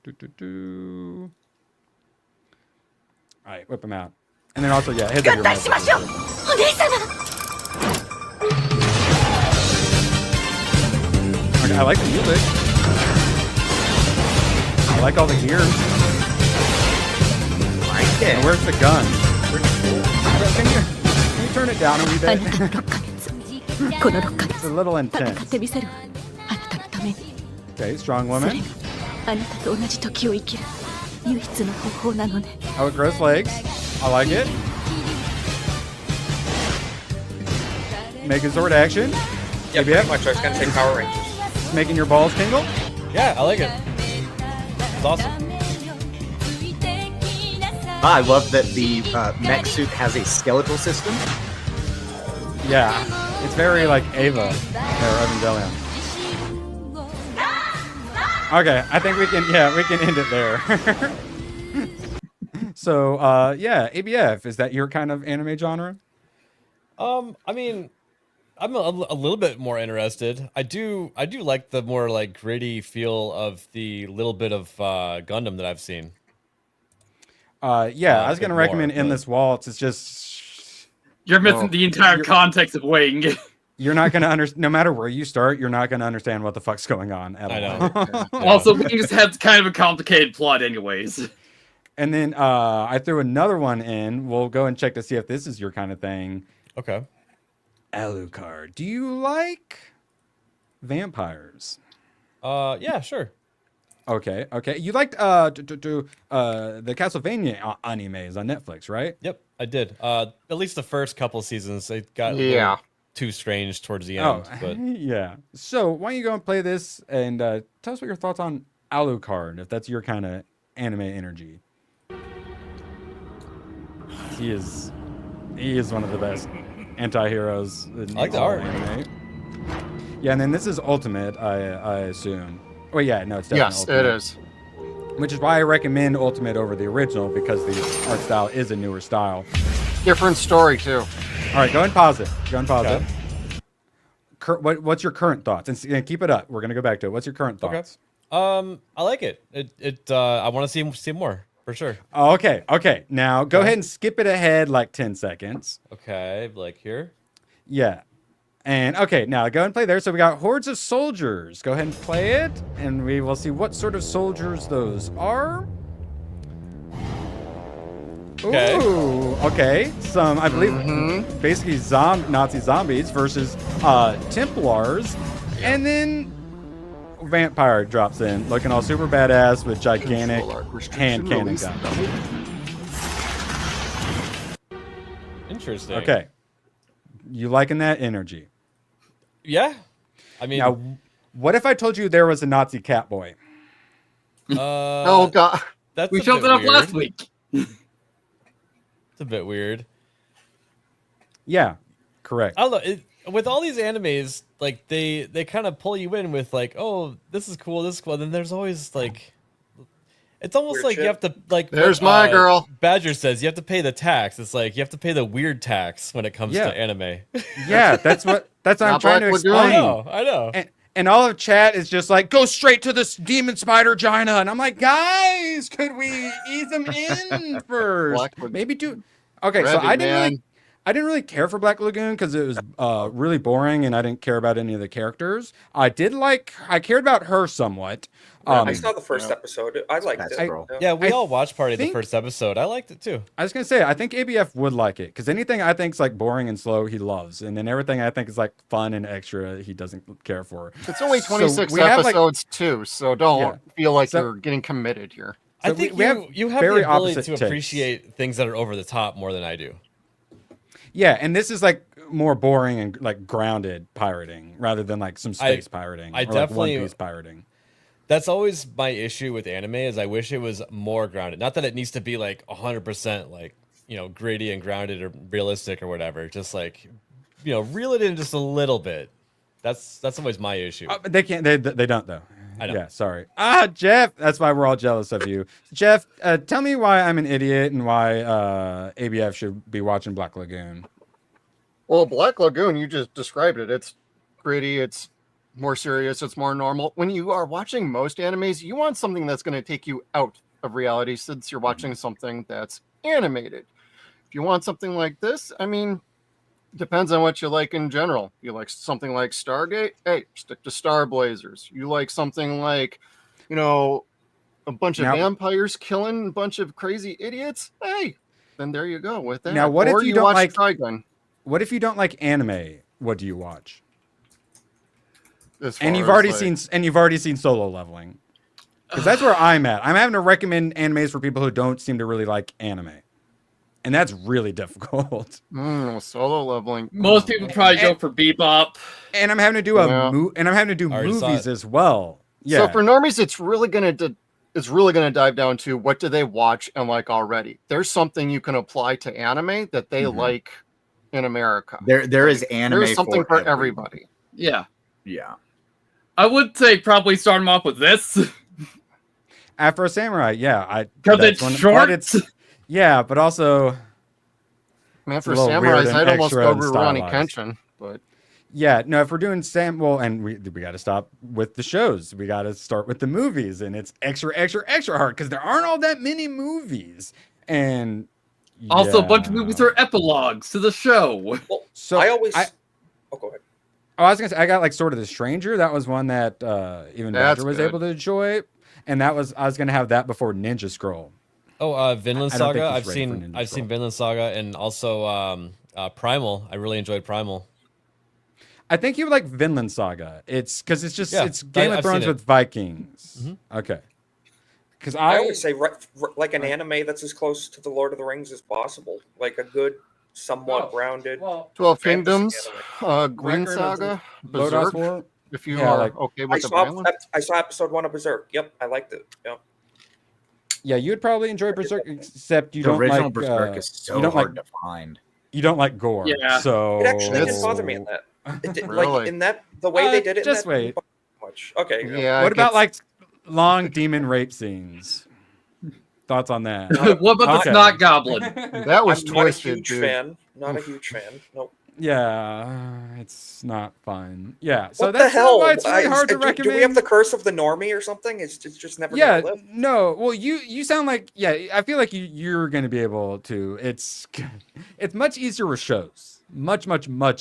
All right, whip them out. And then also, yeah, heads up your Okay, I like the music. I like all the gear. And where's the gun? Can you turn it down a wee bit? It's a little intense. Okay, strong woman. Oh, it grows legs. I like it. Megazord action. Yeah, pretty much. I was going to say Power Rangers. Making your balls tingle? Yeah, I like it. It's awesome. I love that the mech suit has a skeletal system. Yeah, it's very like Ava or Evangelion. Okay, I think we can end it there. So, ABF, is that your kind of anime genre? I mean, I'm a little bit more interested. I do like the more like gritty feel of the little bit of Gundam that I've seen. I was going to recommend Endless Waltz. It's just you're missing the entire context of Wing. You're not going to understand. No matter where you start, you're not going to understand what the fuck's going on at all. Also, Wing just has kind of a complicated plot, anyways. And then I threw another one in. We'll go and check to see if this is your kind of thing. Okay. Alucard. Do you like vampires? Yeah, sure. Okay. You liked the Castlevania animes on Netflix, right? Yep, I did. At least the first couple seasons, it got a little too strange towards the end. But yeah. So why don't you go and play this and tell us what your thoughts on Alucard, if that's your kind of anime energy. He is one of the best. anti-heroes. I like the art. Anime. Yeah, and then this is Ultimate, I assume. Oh yeah, no, it's definitely Ultimate. Yes, it is. Which is why I recommend Ultimate over the original, because the art style is a newer style. Different story too. All right, go ahead and pause it. Go ahead and pause it. What's your current thoughts? And keep it up. We're gonna go back to it. What's your current thoughts? I like it. I want to see more for sure. Oh, okay. Okay. Now go ahead and skip it ahead like 10 seconds. Okay, like here. Yeah. And okay, now go ahead and play there. So we got hordes of soldiers. Go ahead and play it, and we will see what sort of soldiers those are. Okay. Ooh, okay. Some, I believe, basically Nazi zombies versus Templars, and then Vampire drops in, looking all super badass with gigantic hand cannon guns. Interesting. Okay. You liking that energy? Yeah. I mean, now, what if I told you there was a Nazi Catboy? Oh god, We showed it up last week. It's a bit weird. Yeah, correct. I don't know. With all these animes, like they kind of pull you in with like, oh, this is cool, this is cool. And then there's always like, it's almost Weird like shit. you have to like. There's my girl. Badger says you have to pay the tax. It's like you have to pay the weird tax when it comes Yeah. to anime. Yeah, that's what I'm Not trying to Black Lagoon. explain. I know. And all of chat is just like, go straight to this demon spider Gina. And I'm like, guys, could we ease them in first? Maybe do. Okay, so I didn't really care for Black Lagoon because it was really boring and I didn't care about any of the characters. I cared about her somewhat. I saw the first episode. I liked it. Yeah, we all watched party the first episode. I liked it too. I was gonna say, I think ABF would like it because anything I think is like boring and slow, he loves, and then everything I think is like fun and extra, he doesn't care for. It's only 26 we have, episodes too, so don't feel like you're getting committed here. I think you have very the ability to opposite tastes. appreciate things that are over the top more than I do. Yeah, and this is like more boring and like grounded pirating rather than like some space pirating. I or definitely like One Piece pirating. That's always my issue with anime is I wish it was more grounded. Not that it needs to be like 100% like, gritty and grounded or realistic or whatever. Just like, reel it in just a little bit. That's always my issue. But they can't. They don't though. I know. Yeah, sorry. Jeff, that's why we're all jealous of you. Jeff, tell me why I'm an idiot and why ABF should be watching Black Lagoon. Well, Black Lagoon, you just described it. It's gritty. It's more serious. It's more normal. When you are watching most animes, you want something that's going to take you out of reality since you're watching something that's animated. If you want something like this, I mean, depends on what you like in general. You like something like Stargate? Hey, stick to Star Blazers. You like something like, a bunch of vampires killing a bunch of crazy idiots? Hey, then there you go with that. Now, what or if you don't like Trigun? What if you don't like anime? What do you watch? And you've already seen Solo Leveling, because that's where I'm at. I'm having to recommend animes for people who don't seem to really like anime, and that's really difficult. Solo Leveling. Most people probably go for Bebop, and I'm having to do movies as well. Yeah. So for normies, it's really gonna dive down to what do they watch and like already. There's something you can apply to anime that they like in America. There is anime. There's something for everybody. Yeah. Yeah. I would say probably start them off with this. Afro Samurai, yeah. Because it's short. Yeah, but also... Man, for Samurais, I'd almost go Rurouni Kenshin, but... Yeah, no, if we're doing and we got to stop with the shows. We got to start with the movies, and it's extra hard, because there aren't all that many movies. And... Also, a bunch of movies are epilogues to the show. Well, so I always... Oh, go ahead. Oh, I was gonna say I got like Sword of the Stranger. That was one that even Badger was able to enjoy, and I was gonna have that before Ninja Scroll. Oh, Vinland Saga. I've seen Vinland Saga, and also Primal. I really enjoyed Primal. I think you would like Vinland Saga. It's because it's Game of Thrones with Vikings. Mm-hmm. Okay. Because I always say like an anime that's as close to the Lord of the Rings as possible, like a good. Somewhat grounded. 12 Kingdoms, Green Saga, Berserk. If you are okay with the violence. I saw episode 1 of Berserk. Yep, I liked it. Yep. Yeah, you would probably enjoy Berserk, except you the don't original like Berserk is so hard to find. You don't like gore. Yeah. So It actually didn't bother me in that. It did, Really? Like in that the way they did it. Just in that wait. Much. Okay. Yeah. What it about gets- like long demon rape scenes? Thoughts on that? What about the snot goblin? That was I'm twisted, not a huge dude. fan. Not a huge fan. Nope. Yeah, it's not fun. Yeah, so What the that's hell? why it's really hard to do recommend. we have the curse of the normie or something? It's just never Yeah, gonna live. no. Well, you sound like I feel like you're going to be able to. It's much easier with shows. Much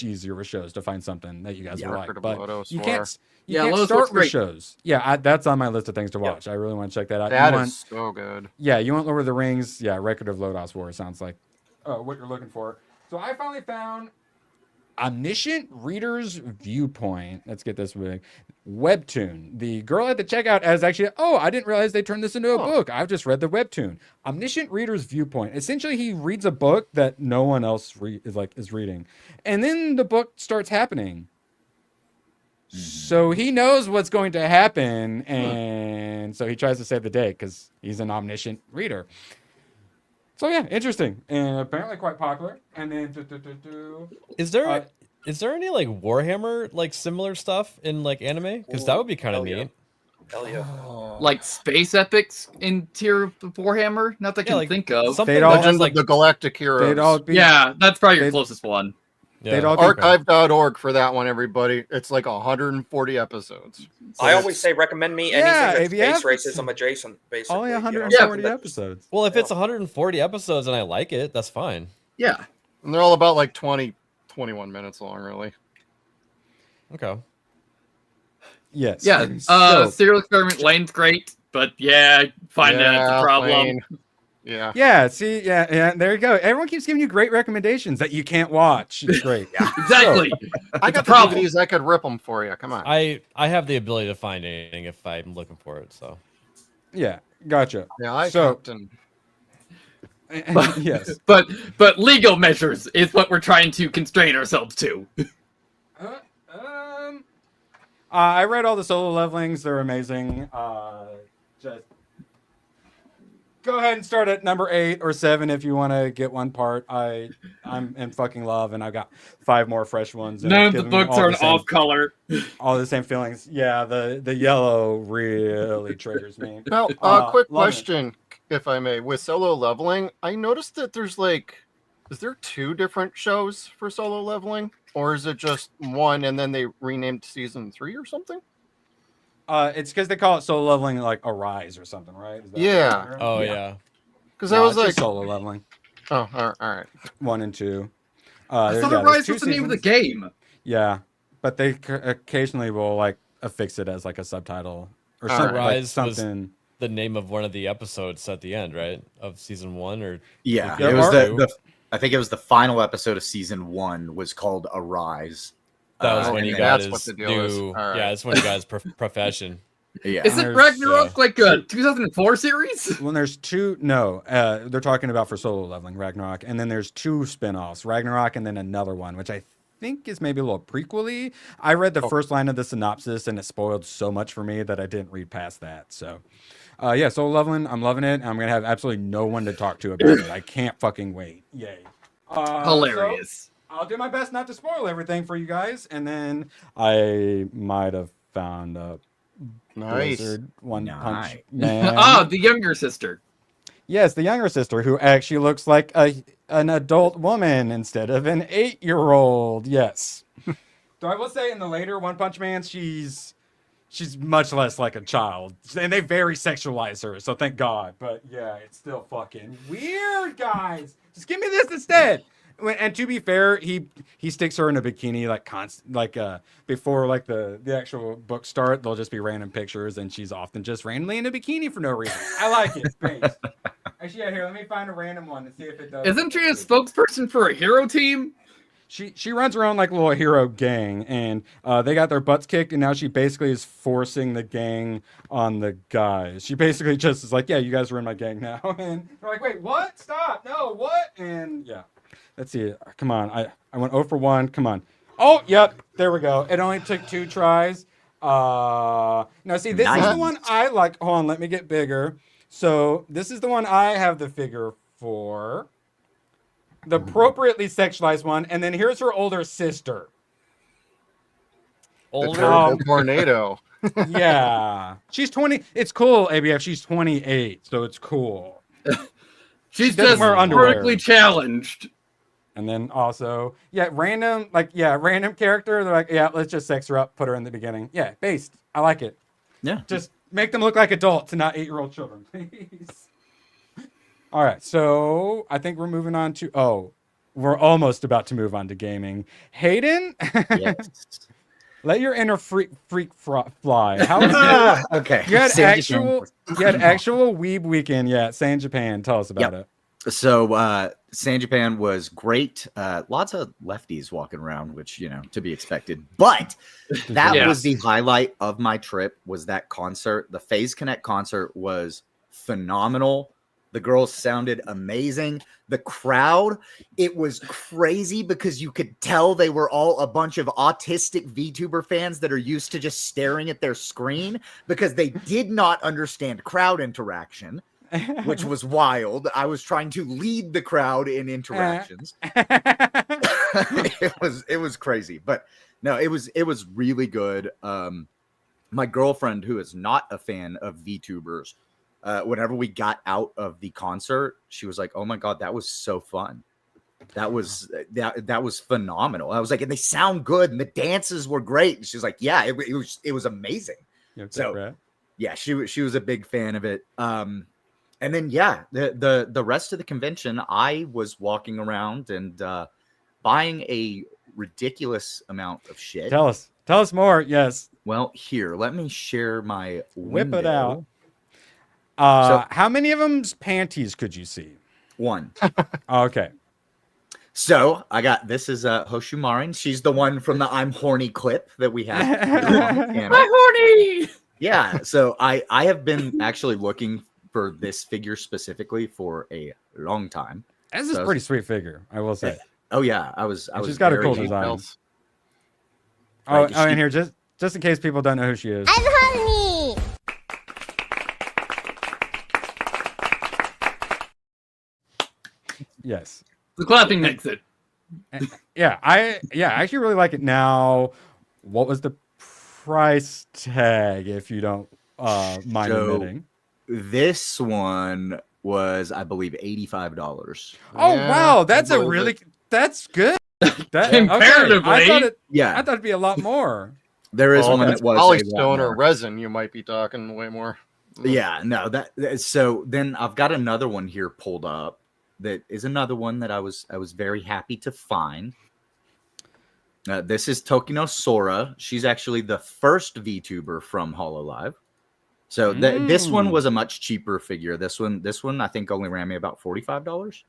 easier with shows to find something that you guys will like. But you can't. You can't Lotus start looks with great. shows. Yeah, that's on my list of things to watch. I really want to check that out. That You is want- so good. Yeah, you want Lord of the Rings? Yeah, Record of Lodoss War sounds like what you're looking for. So I finally found Omniscient Reader's Viewpoint. Let's get this big. Webtoon. The girl at the checkout is actually, I didn't realize they turned this into a book. I've just read the webtoon. Omniscient Reader's Viewpoint. Essentially, he reads a book that no one else is reading. And then the book starts happening. So he knows what's going to happen, and so he tries to save the day because he's an omniscient reader. So yeah, interesting, and apparently quite popular. And then Is there any like Warhammer like similar stuff in like anime? Because that would be kind of neat. Hell yeah. Like space epics in tier of Warhammer? Not that I can like, think of. something They'd all that has Legend like of the Galactic Heroes. they'd all be Yeah, that's probably your they'd- closest one. they'd all be Archive.org for that one, everybody. It's like 140 episodes. I always say recommend me anything Yeah, that's if you have- space racism adjacent, basically. only you know, 140 something that- episodes. well, if it's 140 episodes and I like it, that's fine. Yeah. And they're all about like 21 minutes long, really. Okay. Yes. Yeah. So- Serial Experiment Lane's great, but yeah, I find that's a problem. Lane. Yeah. Yeah, see, yeah, there you go. Everyone keeps giving you great recommendations that you can't watch. It's great. Exactly. I got the DVDs. I could rip them for you. Come on. I have the ability to find anything if I'm looking for it. So Yeah, gotcha. Yeah, I So- Captain. Yes. But legal measures is what we're trying to constrain ourselves to. I read all the solo levelings. They're amazing. Just go ahead and start at number 8 or 7 if you want to get one part. I'm in fucking love, and I've got 5 more fresh ones. and None it's of the giving me books all are the an same- off color. All the same feelings. Yeah, the yellow really triggers me. Now, love quick it. question, if I may. With solo leveling, I noticed that there's is there 2 different shows for solo leveling? Or is it just one and then they renamed season 3 or something? It's because they call it solo leveling like Arise or something, right? Is that Yeah. what you're- oh yeah. Because No, I was it's like, just solo leveling. oh, all right. 1 and 2. I There's- thought yeah, there's Arise 2 was the name of the seasons. game. Yeah, but they occasionally will like affix it as like a subtitle or All something. right. Like Rise was something. the name of one of the episodes at the end, right? Of season 1 or Yeah, Yeah, it was or- the I think it was the final episode of season 1 was called Arise. that was when okay, he got that's what his the deal is. new All right. yeah, that's when he got his profession. Yeah. Isn't There's, Ragnarok like a 2004 series? When there's 2, no, they're talking about for solo leveling Ragnarok, and then there's 2 spin-offs, Ragnarok, and then another one, which I think is maybe a little prequely. I read the first line of the synopsis, and it spoiled so much for me that I didn't read past that. So, yeah, solo leveling, I'm loving it. I'm gonna have absolutely no one to talk to about it. I can't fucking wait. Yay! Hilarious. So I'll do my best not to spoil everything for you guys, and then I might have found a Nice. Blizzard One Nice. Punch Man. Ah, the younger sister. Yes, the younger sister who actually looks like an adult woman instead of an 8-year-old. Yes. So I will say in the later One Punch Man, she's much less like a child, and they very sexualize her. So thank God. But yeah, it's still fucking weird, guys. Just give me this instead. And to be fair, he sticks her in a bikini before like the actual book start. They'll just be random pictures, and she's often just randomly in a bikini for no reason. I like it. Thanks. Actually, yeah, here, let me find a random one and see if it does. Isn't she a spokesperson for a hero team? She runs her own like little hero gang, and they got their butts kicked, and now she basically is forcing the gang on the guys. She basically just is like, yeah, you guys are in my gang now, and they're like, wait, what? Stop, no, what? And yeah, let's see. Come on, I went 0 for 1. Come on. Oh, yep, there we go. It only took 2 tries. Now see, this is the one I like. Hold on, let me get bigger. So this is the one I have the figure for. the appropriately sexualized one, and then here's her older sister. The terrible tornado. Yeah, she's 20. It's cool, ABF. She's 28, so it's cool. She's just vertically challenged. And then also, random character. They're like, let's just sex her up, put her in the beginning. Yeah, based. I like it. Yeah. Just make them look like adults and not 8-year-old children, please. All right, so I think we're moving on to. We're almost about to move on to gaming. Hayden. Yes. Let your inner freak fly. How was it? Okay. You had actual weeb weekend. Yeah, San Japan. Tell us about it. So San Japan was great. Lots of lefties walking around, which, to be expected. But that was the highlight of my trip, was that concert. The FaZe Connect concert was phenomenal. The girls sounded amazing. The crowd, it was crazy because you could tell they were all a bunch of autistic VTuber fans that are used to just staring at their screen because they did not understand crowd interaction, which was wild. I was trying to lead the crowd in interactions. It was crazy, but no, it was really good. My girlfriend, who is not a fan of VTubers, whenever we got out of the concert, she was like, "Oh my God, that was so fun. That was phenomenal." I was like, "And they sound good, and the dances were great." And she's like, "Yeah, it was amazing." So, yeah, she was a big fan of it. And then the rest of the convention, I was walking around and buying a ridiculous amount of shit. Tell us more. Yes. Well, here, let me share my whip window. It out. How many of them's panties could you see? One. Okay. So this is Hoshu Marin. She's the one from the I'm horny clip that we have. I'm horny. Yeah. So I have been actually looking for this figure specifically for a long time. This is a pretty sweet figure, I will say. Oh yeah, I was. She's got a cool design. And here, just in case people don't know who she is. I'm honey. Yes. The clapping makes it. I actually really like it. Now, what was the price tag, if you don't mind admitting? This one was, I believe, $85. Oh wow, that's good. Comparatively, okay. I thought it'd be a lot more. There is one that was polystone or resin. You might be talking way more. Yeah, no, so then I've got another one here pulled up. That is another one that I was very happy to find. This is Tokino Sora. She's actually the first VTuber from HoloLive. So this one was a much cheaper figure. This one I think only ran me about $45.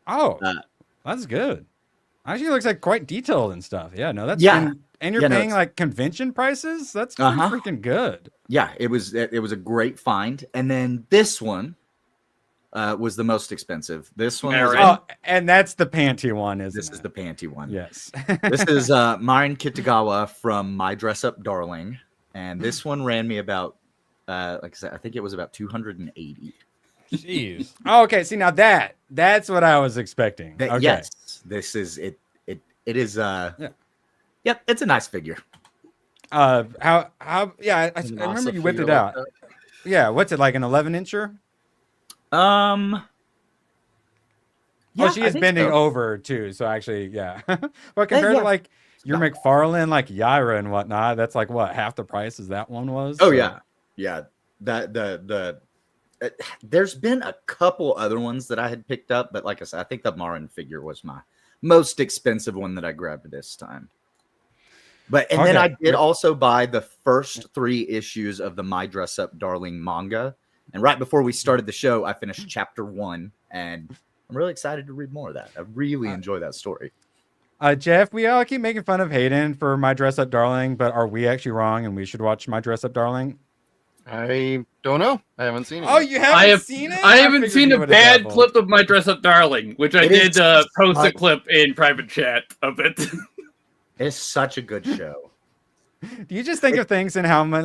Oh, that's good. Actually, looks like quite detailed and stuff. Yeah, no, that's and you're paying like convention prices. That's pretty freaking good. Yeah, it was a great find. And then this one was the most expensive. This one was, and that's the panty one, isn't it? This is the panty one. Yes. This is Marin Kitagawa from My Dress Up Darling. And this one ran me about, like I said, I think it was about 280. Jeez. Oh, okay. See, now that's what I was expecting. Okay. Yes. This is it. It is. Yep. It's a nice figure. I remember you whipped it out. Yeah. What's it, like an 11-incher? Yeah, she is bending over too, so actually, yeah. But compared to like your McFarlane, like Yaira and whatnot, that's like what, half the price as that one was. Oh yeah. That there's been a couple other ones that I had picked up, but like I said, I think the Marin figure was my most expensive one that I grabbed this time. But then I did also buy the first 3 issues of the My Dress Up Darling manga. And right before we started the show, I finished chapter 1, and I'm really excited to read more of that. I really enjoy that story. Jeff, we all keep making fun of Hayden for My Dress Up Darling, but are we actually wrong and we should watch My Dress Up Darling? I don't know. I haven't seen it. Oh, you haven't seen it? I haven't seen a bad clip of My Dress Up Darling, which I did post a clip in private chat of it. It's such a good show. Do you just think of things and how many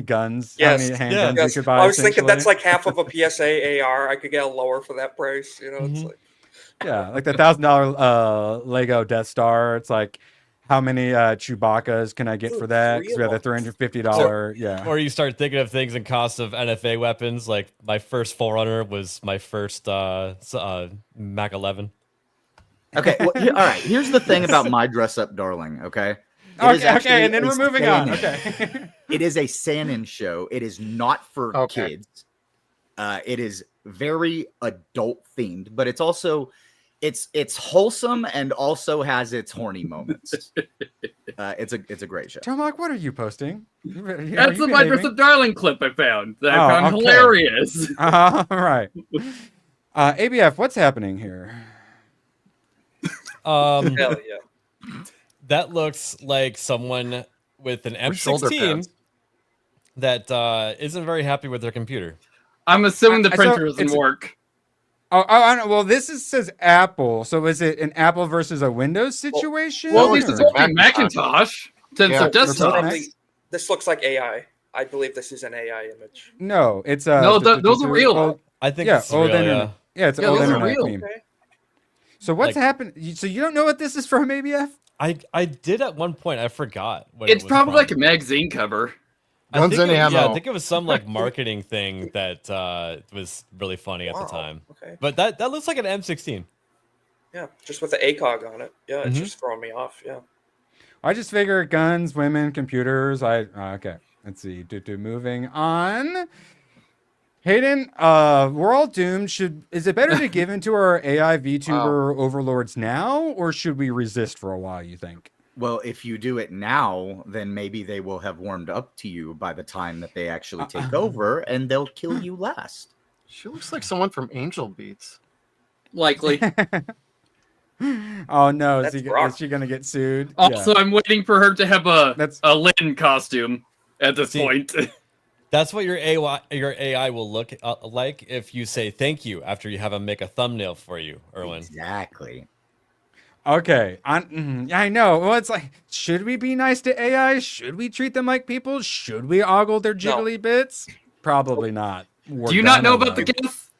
guns, how many handguns you could buy? I was thinking that's like half of a PSA AR. I could get a lower for that price. It's like Yeah, like the $1,000 Lego Death Star. It's like, how many Chewbacca's can I get for that? Because we have the $350. Yeah. Or you start thinking of things in cost of NFA weapons. Like my first Forerunner was my first Mac 11. Okay, well, all right. Here's the thing about my dress up darling. Okay. Okay, and then we're moving on. Okay. It is a Sanin show. It is not for kids. It is very adult themed, but it's also it's wholesome and also has its horny moments. It's a great show. Tomahawk, what are you posting? That's the My Dress Up Darling clip I found that I found hilarious. All right. ABF, what's happening here? Hell yeah. That looks like someone with an M16 that isn't very happy with their computer. I'm assuming the printer doesn't work. I know. Well, this says Apple. So is it an Apple versus a Windows situation? Well, this is only Macintosh. Since they're desktop. This looks like AI. I believe this is an AI image. No, it's no. Those are real. I think it's old real, internet. Yeah, it's an old internet real. meme. Okay. So what's happened? So you don't know what this is from, ABF? I did at one point. I forgot. It's probably like a magazine cover. I think it was some like marketing thing that was really funny at the time. Okay. But that looks like an M16. Yeah, just with the ACOG on it. Yeah, it's just throwing me off. Yeah. I just figure guns, women, computers. Okay. Let's see. Moving on. Hayden, we're all doomed. Is it better to give into our AI VTuber overlords now, or should we resist for a while, you think? Well, if you do it now, then maybe they will have warmed up to you by the time that they actually take over, and they'll kill you last. She looks like someone from Angel Beats. Likely. Oh no, is she gonna get sued? Also, I'm waiting for her to have a Lynn costume at this point. That's what your AI will look like if you say thank you after you have them make a thumbnail for you, Erwin. Exactly. Okay, I know. Well, it's like, should we be nice to AI? Should we treat them like people? Should we ogle their jiggly bits? Probably not. Do you not know about the GIF?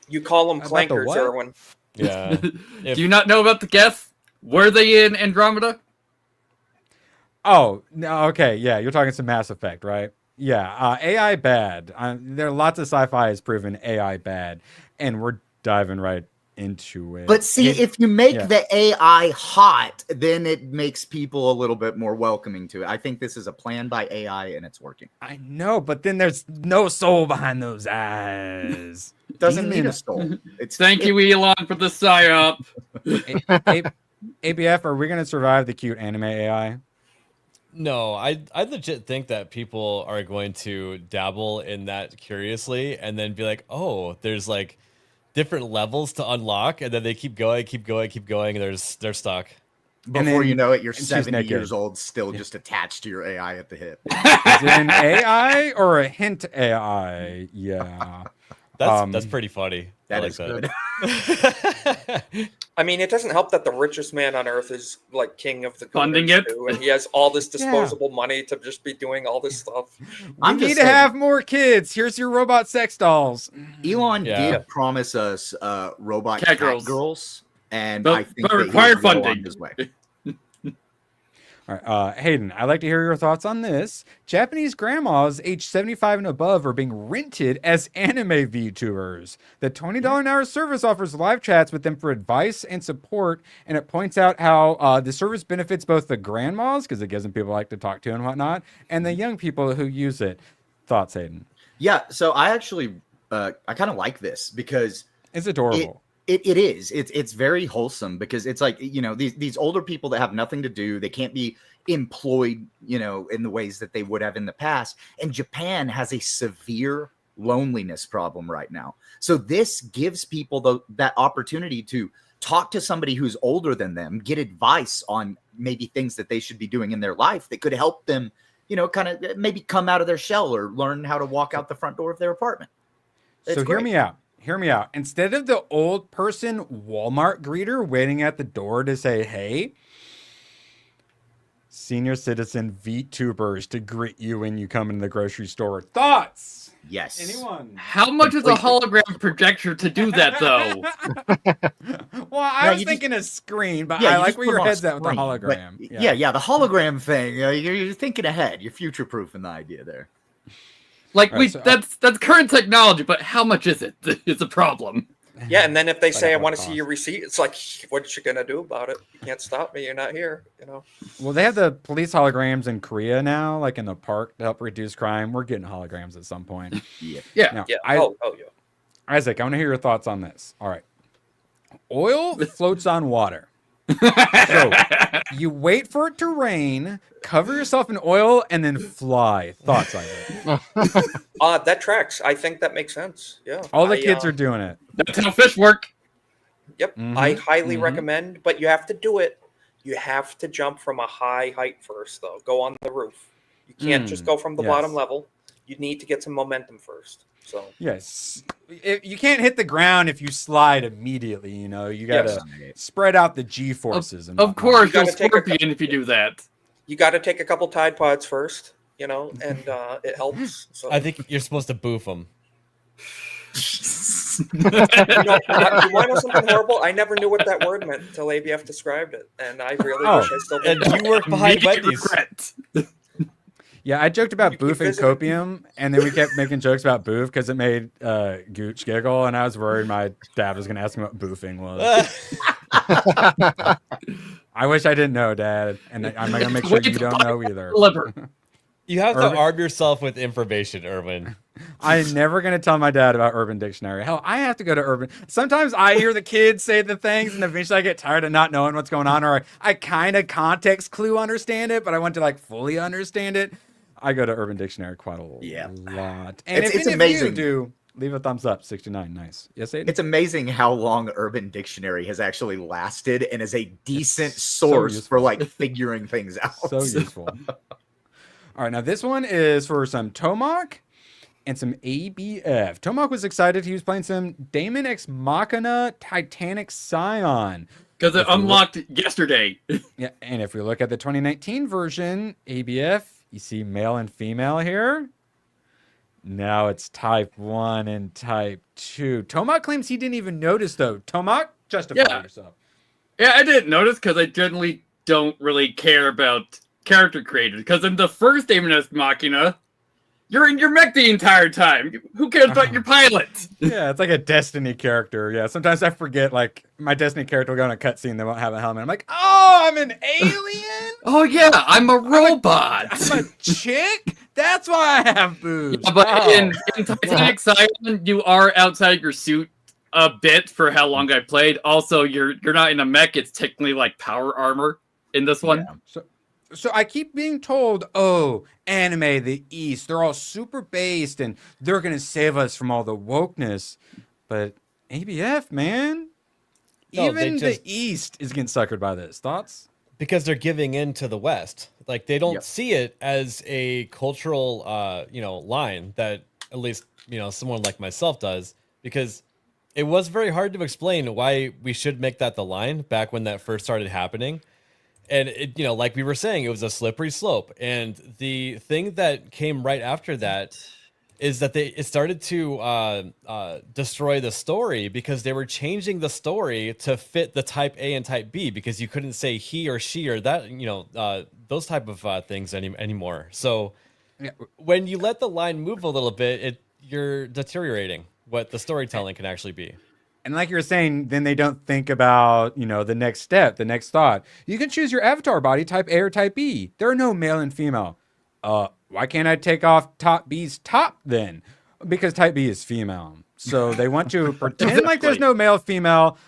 You call them clankers, Erwin. Yeah. Do you not know about the GIF? Were they in Andromeda? Oh, no, okay. Yeah, you're talking some Mass Effect, right? Yeah, AI bad. There are lots of sci-fi has proven AI bad, and we're diving right into it. But see, if you make the AI hot, then it makes people a little bit more welcoming to it. I think this is a plan by AI, and it's working. I know, but then there's no soul behind those eyes. Doesn't need a soul. Thank you, Elon, for the psyop. ABF, are we going to survive the cute anime AI? No, I legit think that people are going to dabble in that curiously and then be like, oh, there's like different levels to unlock, and then they keep going, and they're stuck. Before you know it, you're 70 years old, still just attached to your AI at the hip. Is it an AI or a hint AI? Yeah. That's pretty funny. That is good. I mean, it doesn't help that the richest man on earth is like king of the funding it, too, and he has all this disposable money to just be doing all this stuff. We need to have more kids. Here's your robot sex dolls. Elon did promise us robot cat girls, and but, I think but required funding on his way. All right, Hayden, I'd like to hear your thoughts on this. Japanese grandmas aged 75 and above are being rented as anime VTubers. The $20 an hour service offers live chats with them for advice and support, and it points out how the service benefits both the grandmas, because it gives them people like to talk to and whatnot, and the young people who use it. Thoughts, Hayden? Yeah, so I actually, I kind of like this because it's adorable. It is. It's very wholesome because it's like, you know, these older people that have nothing to do, they can't be employed, you know, in the ways that they would have in the past. And Japan has a severe loneliness problem right now. So this gives people that opportunity to talk to somebody who's older than them, get advice on maybe things that they should be doing in their life that could help them, you know, kind of maybe come out of their shell or learn how to walk out the front door of their apartment. So hear me out. Hear me out. Instead of the old person Walmart greeter waiting at the door to say, hey, senior citizen VTubers to greet you when you come into the grocery store. Thoughts? Yes. Anyone? How much is a hologram projector to do that, though? Well, I was thinking a screen, but I like where your head's at with the hologram. Yeah, the hologram thing. You're thinking ahead. You're future-proofing the idea there. Like that's current technology, but how much is it? It's a problem. Yeah, and then if they say I want to see your receipt, it's like, what you gonna do about it? You can't stop me. You're not here. Well, they have the police holograms in Korea now, like in the park, to help reduce crime. We're getting holograms at some point. Yeah. Yeah. Isaac, I want to hear your thoughts on this. All right. Oil floats on water. So you wait for it to rain, cover yourself in oil, and then fly. Thoughts, Isaac? That tracks. I think that makes sense. Yeah. All the kids are doing it. That's how fish work. Yep. I highly recommend, but you have to do it. You have to jump from a high height first, though. Go on the roof. You can't just go from the bottom level. You need to get some momentum first. So yes, you can't hit the ground if you slide immediately. You got to spread out the G forces. Of course, you'll scorpion if you do that. You got to take a couple Tide Pods first, and it helps. So I think you're supposed to boof them. You want to know something horrible? I never knew what that word meant until ABF described it, and I really wish I still did. And you work behind Wendy's. Yeah, I joked about boof and copium, and then we kept making jokes about boof because it made Gooch giggle, and I was worried my dad was going to ask me what boofing was. I wish I didn't know, Dad, and I'm going to make sure you don't know either. You have to arm yourself with information, Irwin. I'm never going to tell my dad about Urban Dictionary. Hell, I have to go to Urban. Sometimes I hear the kids say the things, and eventually I get tired of not knowing what's going on, or I kind of context clue understand it, but I want to fully understand it. I go to Urban Dictionary quite a lot. And it's amazing. If you do, leave a thumbs up. 69, nice. Yes, Aiden? It's amazing how long Urban Dictionary has actually lasted and is a decent source for figuring things out. So useful. All right, now this one is for some Tomac and some ABF. Tomac was excited. He was playing some Daemon X Machina Titanic Scion. Because it unlocked yesterday. Yeah, and if we look at the 2019 version, ABF, you see male and female here. Now it's type 1 and type 2. Tomac claims he didn't even notice, though. Tomac, justify yourself. Yeah, I didn't notice because I generally don't really care about character creators. Because in the first Daemon X Machina, you're in your mech the entire time. Who cares about your pilot? Yeah, it's like a Destiny character. Yeah, sometimes I forget, my Destiny character will go on a cutscene, they won't have a helmet. I'm like, oh, I'm an alien? Oh, yeah, I'm a robot. I'm a chick? That's why I have boobs. Yeah, but in Titanic Scion, you are outside your suit a bit for how long I played. Also, you're not in a mech. It's technically like power armor in this one. Yeah. So I keep being told, oh, anime, the East, they're all super based and they're going to save us from all the wokeness. But ABF, man, even the East is getting suckered by this. Thoughts? Because they're giving in to the West. They don't see it as a cultural, line that at least, someone like myself does. Because it was very hard to explain why we should make that the line back when that first started happening. And it, like we were saying, it was a slippery slope. And the thing that came right after that is that it started to destroy the story because they were changing the story to fit the type A and type B because you couldn't say he or she or that, those type of things anymore. So when you let the line move a little bit, you're deteriorating what the storytelling can actually be. And like you were saying, then they don't think about, the next step, the next thought. You can choose your avatar body, type A or type B. There are no male and female. Why can't I take off top B's top then? Because type B is female. So they want to pretend like there's no male, female,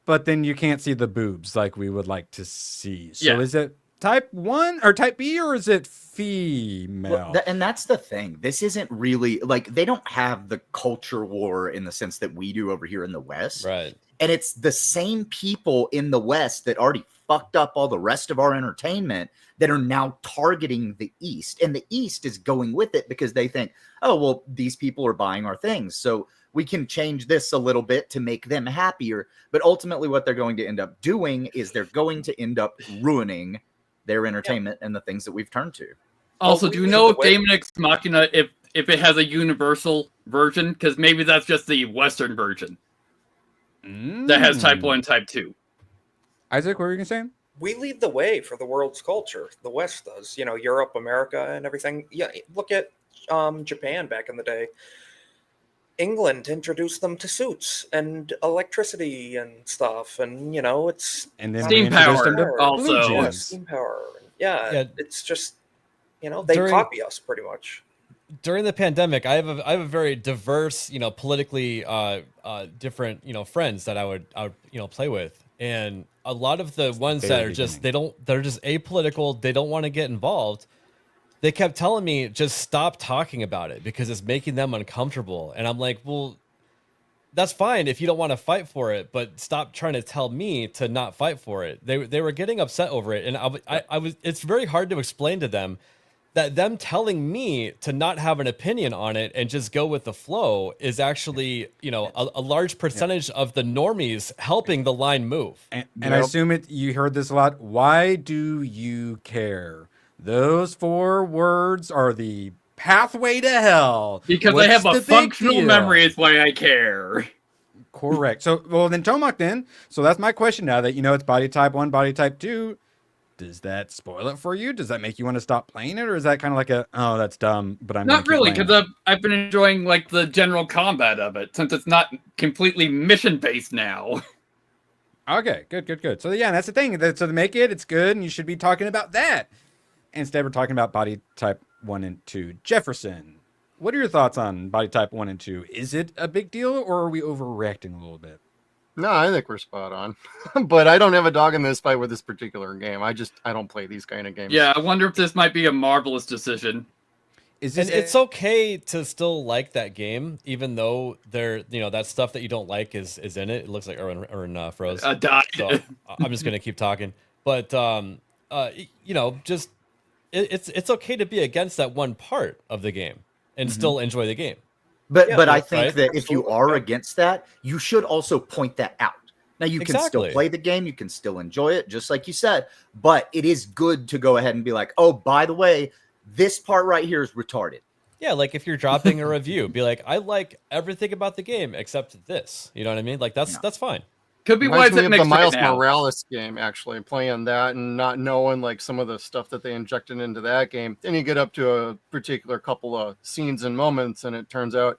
but then you can't see the boobs like we would like to see. So is it type 1 or type B or is it female? Well, and that's the thing. This isn't really they don't have the culture war in the sense that we do over here in the West. Right. And it's the same people in the West that already fucked up all the rest of our entertainment that are now targeting the East. And the East is going with it because they think, oh, well, these people are buying our things. So we can change this a little bit to make them happier. But ultimately what they're going to end up doing is they're going to end up ruining their entertainment and the things that we've turned to. Also, do you know if Daemon X Machina, if it has a universal version? Because maybe that's just the Western version. that has Type 1 and Type 2. Isaac, what were you going to say? We lead the way for the world's culture. The West does, Europe, America, and everything. Yeah, look at Japan back in the day. England introduced them to suits and electricity and stuff, and it's and then steam power also. Yeah, steam power. Yeah, it's just they copy us pretty much. During the pandemic, I have a very diverse, politically different, friends that I would play with, and a lot of the ones that are just they're just apolitical. They don't want to get involved. They kept telling me just stop talking about it because it's making them uncomfortable. And I'm like, well, that's fine if you don't want to fight for it, but stop trying to tell me to not fight for it. They were getting upset over it, and I was. It's very hard to explain to them that them telling me to not have an opinion on it and just go with the flow is actually, a large percentage of the normies helping the line move. And I assume you heard this a lot. Why do you care? Those 4 words are the pathway to hell. Because I have a functional memory is why I care. Correct. So, well, then, Tomak, so that's my question now that it's body type 1, body type 2. Does that spoil it for you? Does that make you want to stop playing it? Or is that kind of like oh, that's dumb, but I'm not really, because I've been enjoying like the general combat of it since it's not completely mission-based now. Okay, good. So, yeah, that's the thing. So to make it's good, and you should be talking about that. Instead, we're talking about body type 1 and 2. Jefferson, what are your thoughts on body type 1 and 2? Is it a big deal, or are we overreacting a little bit? No, I think we're spot on. But I don't have a dog in this fight with this particular game. I don't play these kind of games. Yeah, I wonder if this might be a marvelous decision. It's okay to still like that game, even though that stuff that you don't like is in it. It looks like Erwin froze. Died. So I'm just gonna keep talking. But just it's okay to be against that one part of the game and still enjoy the game. But I think that if you are against that, you should also point that out. Now, you can still play the game. You can still enjoy it, just like you said. But it is good to go ahead and be like, oh, by the way, this part right here is retarded. Yeah, like if you're dropping a review, be like, I like everything about the game except this. You know what I mean? Like, that's fine. Could be why it makes the Miles Morales game, actually, playing that and not knowing like some of the stuff that they injected into that game. Then you get up to a particular couple of scenes and moments, and it turns out,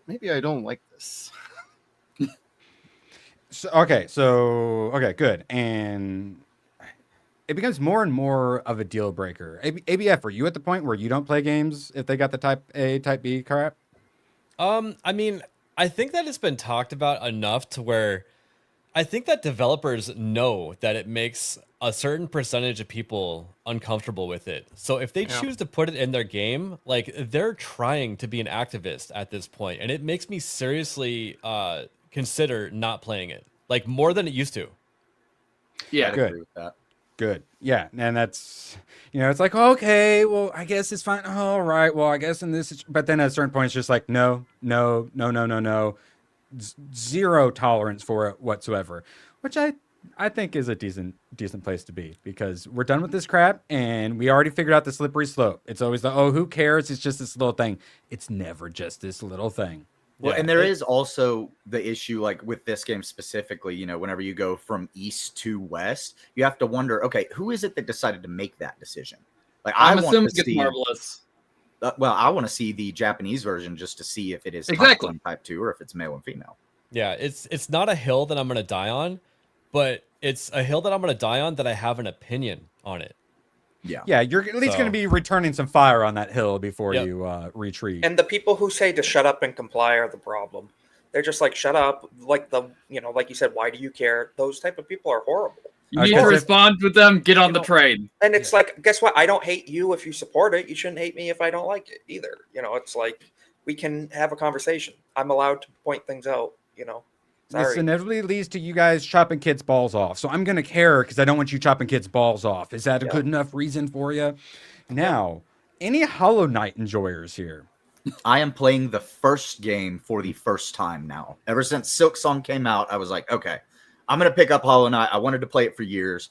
maybe I don't like this. Okay, good. And it becomes more and more of a deal breaker. ABF, are you at the point where you don't play games if they got the type A, type B crap? I mean, I think that it's been talked about enough to where I think that developers know that it makes a certain percentage of people uncomfortable with it. So if they choose to put it in their game, like they're trying to be an activist at this point, and it makes me seriously consider not playing it, like more than it used to. Yeah, good. I agree with that. Good. Yeah, and that's it's like, okay, well, I guess it's fine. All right, well, I guess in this, but then at a certain point, it's just like no. Zero tolerance for it whatsoever, which I think is a decent place to be, because we're done with this crap and we already figured out the slippery slope. It's always who cares? It's just this little thing. It's never just this little thing. Well, and there is also the issue, like with this game specifically, whenever you go from east to west, you have to wonder, okay, who is it that decided to make that decision? Like, I'm assuming it's Marvelous. Well, I want to see the Japanese version just to see if it is exactly type 2 or if it's male and female. Yeah, it's not a hill that I'm going to die on, but it's a hill that I'm going to die on that I have an opinion on it. Yeah, you're at least going to be returning some fire on that hill before you retreat. And the people who say to shut up and comply are the problem. They're just like, shut up. Like like you said, why do you care? Those type of people are horrible. You need to respond with them, get on the train. And it's like, guess what? I don't hate you if you support it. You shouldn't hate me if I don't like it either. It's like, we can have a conversation. I'm allowed to point things out, Sorry. This inevitably leads to you guys chopping kids' balls off. So I'm going to care because I don't want you chopping kids' balls off. Is that a good enough reason for you? Now, any Hollow Knight enjoyers here? I am playing the first game for the first time now. Ever since Silksong came out, I was like, okay, I'm going to pick up Hollow Knight. I wanted to play it for years.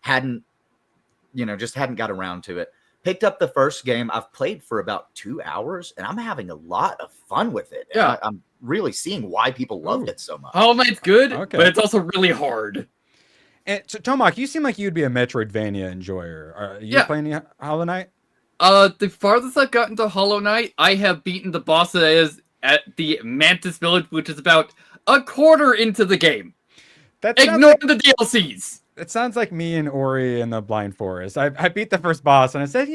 Just hadn't got around to it. picked up the first game. I've played for about 2 hours, and I'm having a lot of fun with it. Yeah. I'm really seeing why people loved it so much. Hollow Knight's good, Okay. but it's also really hard. And so, Tomak, you seem like you'd be a Metroidvania enjoyer. Are you playing Hollow Knight? The farthest I've gotten to Hollow Knight, I have beaten the boss that is at the Mantis Village, which is about a quarter into the game. Ignore the DLCs. It sounds like me and Ori in the Blind Forest. I beat the first boss and I said,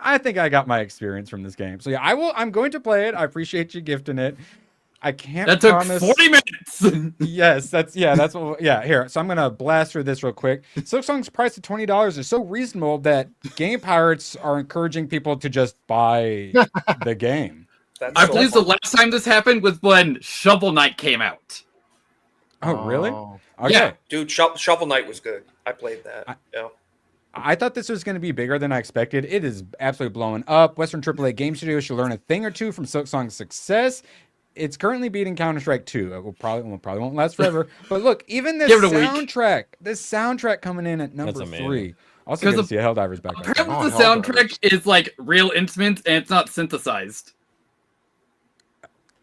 I think I got my experience from this game. So yeah, I'm going to play it. I appreciate you gifting it. I can't That took promise... 40 minutes. Yes, here. So I'm gonna blast through this real quick. Silksong's price of $20 is so reasonable that Game Pirates are encouraging people to just buy the game. I believe the last time this happened was when Shovel Knight came out. Oh, really? Okay. Yeah. Dude, Shovel Knight was good. I played that. I thought this was going to be bigger than I expected. It is absolutely blowing up. Western AAA game studios should learn a thing or two from Silksong's success. It's currently beating Counter-Strike 2. It probably won't last forever. But look, even this soundtrack coming in at number 3. Also good to see Helldivers back. Apparently the soundtrack is like real instruments and it's not synthesized.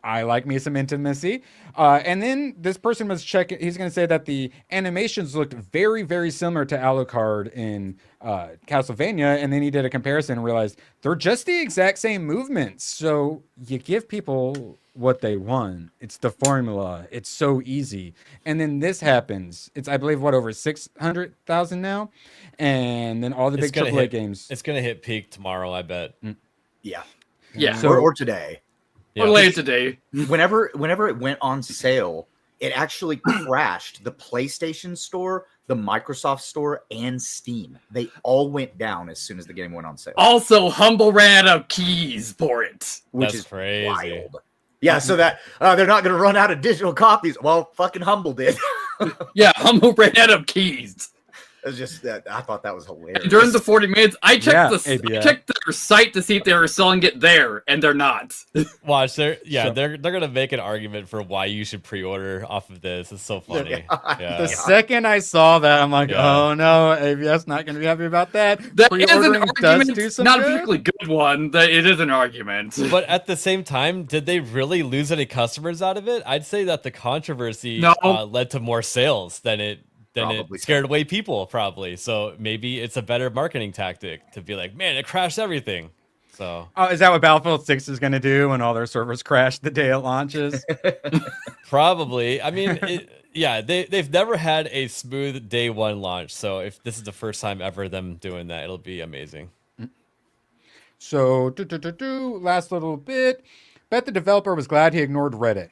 I like me some intimacy. And then this person was checking. He's going to say that the animations looked very, very similar to Alucard in Castlevania. And then he did a comparison and realized they're just the exact same movements. So you give people what they want. It's the formula. It's so easy. And then this happens. It's, I believe, over 600,000 now. And then all the big AAA games. It's going to hit peak tomorrow, I bet. Yeah. Yeah. Or today. Or later today. Whenever it went on sale, it actually crashed the PlayStation Store, the Microsoft Store, and Steam. They all went down as soon as the game went on sale. Also, Humble ran out of keys for it. Which That's is crazy. wild. Yeah, so that they're not going to run out of digital copies. Well, fucking Humble did. Yeah, Humble ran out of keys. It was just that I thought that was hilarious. And during the 40 minutes, I checked their site to see if they were selling it there, and they're not. Watch, they're gonna make an argument for why you should pre-order off of this. It's so funny. The second I saw that, I'm like, oh no, ABS not going to be happy about that. That is an argument, not a particularly good one. That it is an argument. But at the same time, did they really lose any customers out of it? I'd say that the controversy led to more sales than it scared away people, probably. So maybe it's a better marketing tactic to be like, man, it crashed everything. So is that what Battlefield 6 is going to do when all their servers crash the day it launches? Probably. I mean, they've never had a smooth day one launch. So if this is the first time ever them doing that, it'll be amazing. So last little bit. Bet the developer was glad he ignored Reddit.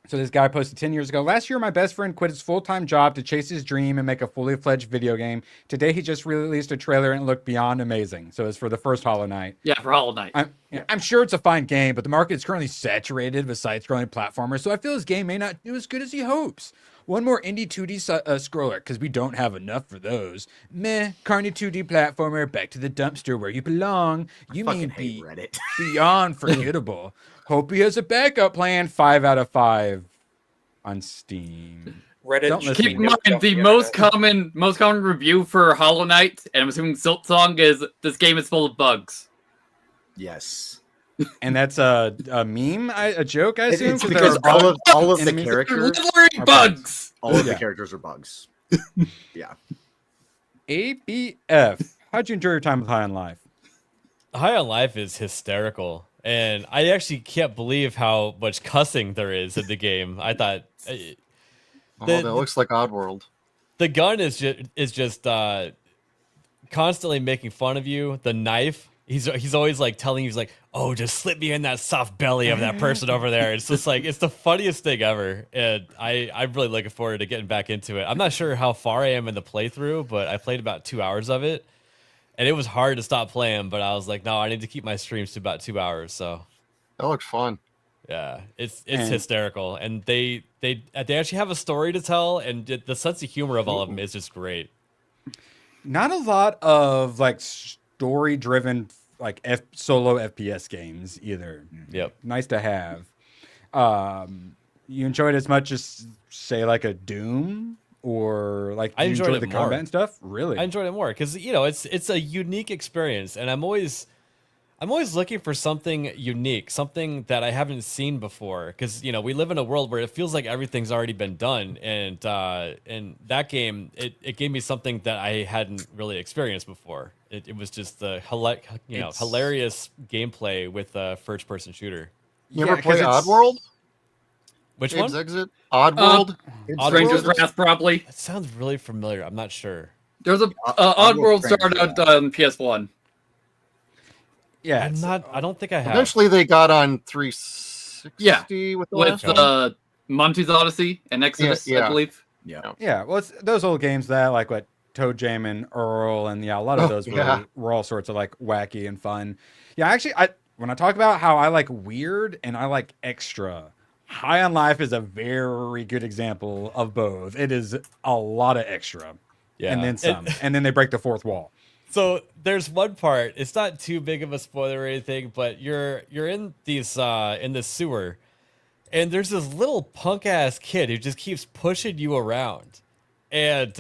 So this guy posted 10 years ago, last year my best friend quit his full-time job to chase his dream and make a fully fledged video game. Today he just released a trailer and it looked beyond amazing. So it's for the first Hollow Knight. Yeah, for Hollow Knight. I'm sure it's a fine game, but the market is currently saturated with side-scrolling platformers, so I feel his game may not do as good as he hopes. One more indie 2D scroller, because we don't have enough for those. Meh, carny 2D platformer, back to the dumpster where you belong. You mean beyond forgettable. Hope he has a backup plan. 5 out of 5 on Steam. Reddit. Keep in mind the most common review for Hollow Knight, and I'm assuming Silksong, is this game is full of bugs. Yes. And that's a meme, a joke, I assume. It's because all of the characters are bugs. All of the characters are bugs. Yeah. ABF. How'd you enjoy your time with High on Life? High on Life is hysterical. And I actually can't believe how much cussing there is in the game. I thought that looks like Oddworld. The gun is just constantly making fun of you. The knife, he's always like telling you, he's like, oh, just slip me in that soft belly of that person over there. It's just like, it's the funniest thing ever. And I'm really looking forward to getting back into it. I'm not sure how far I am in the playthrough, but I played about 2 hours of it. And it was hard to stop playing, but I was like, no, I need to keep my streams to about 2 hours. So that looks fun. Yeah, it's hysterical, and they actually have a story to tell, and the sense of humor of all of them is just great. Not a lot of like story-driven like solo FPS games either. Yep, nice to have. You enjoyed as much as say like a Doom or like I you enjoyed enjoy the it combat more. and stuff? Really? I enjoyed it more because it's a unique experience, and I'm always looking for something unique, something that I haven't seen before. Because we live in a world where it feels like everything's already been done, and that game it gave me something that I hadn't really experienced before. It was just the hilarious gameplay with a first-person shooter. You ever play Oddworld? Which Gabe's one? Exit? Oddworld? Stranger's Wrath, probably. It sounds really familiar. I'm not sure. There's a Oddworld started on PS1. Yeah, I don't think I have. Eventually, they got on 360. Yeah, with the with last one. Monty's Odyssey and Exodus, I believe. Yeah, well, it's those old games that like what Toe Jam and Earl, and a lot of those were all sorts of like wacky and fun. Yeah, actually, when I talk about how I like weird and I like extra, High on Life is a very good example of both. It is a lot of extra, and then some, and then they break the fourth wall. So there's one part. It's not too big of a spoiler or anything, but you're in these in the sewer, and there's this little punk ass kid who just keeps pushing you around. And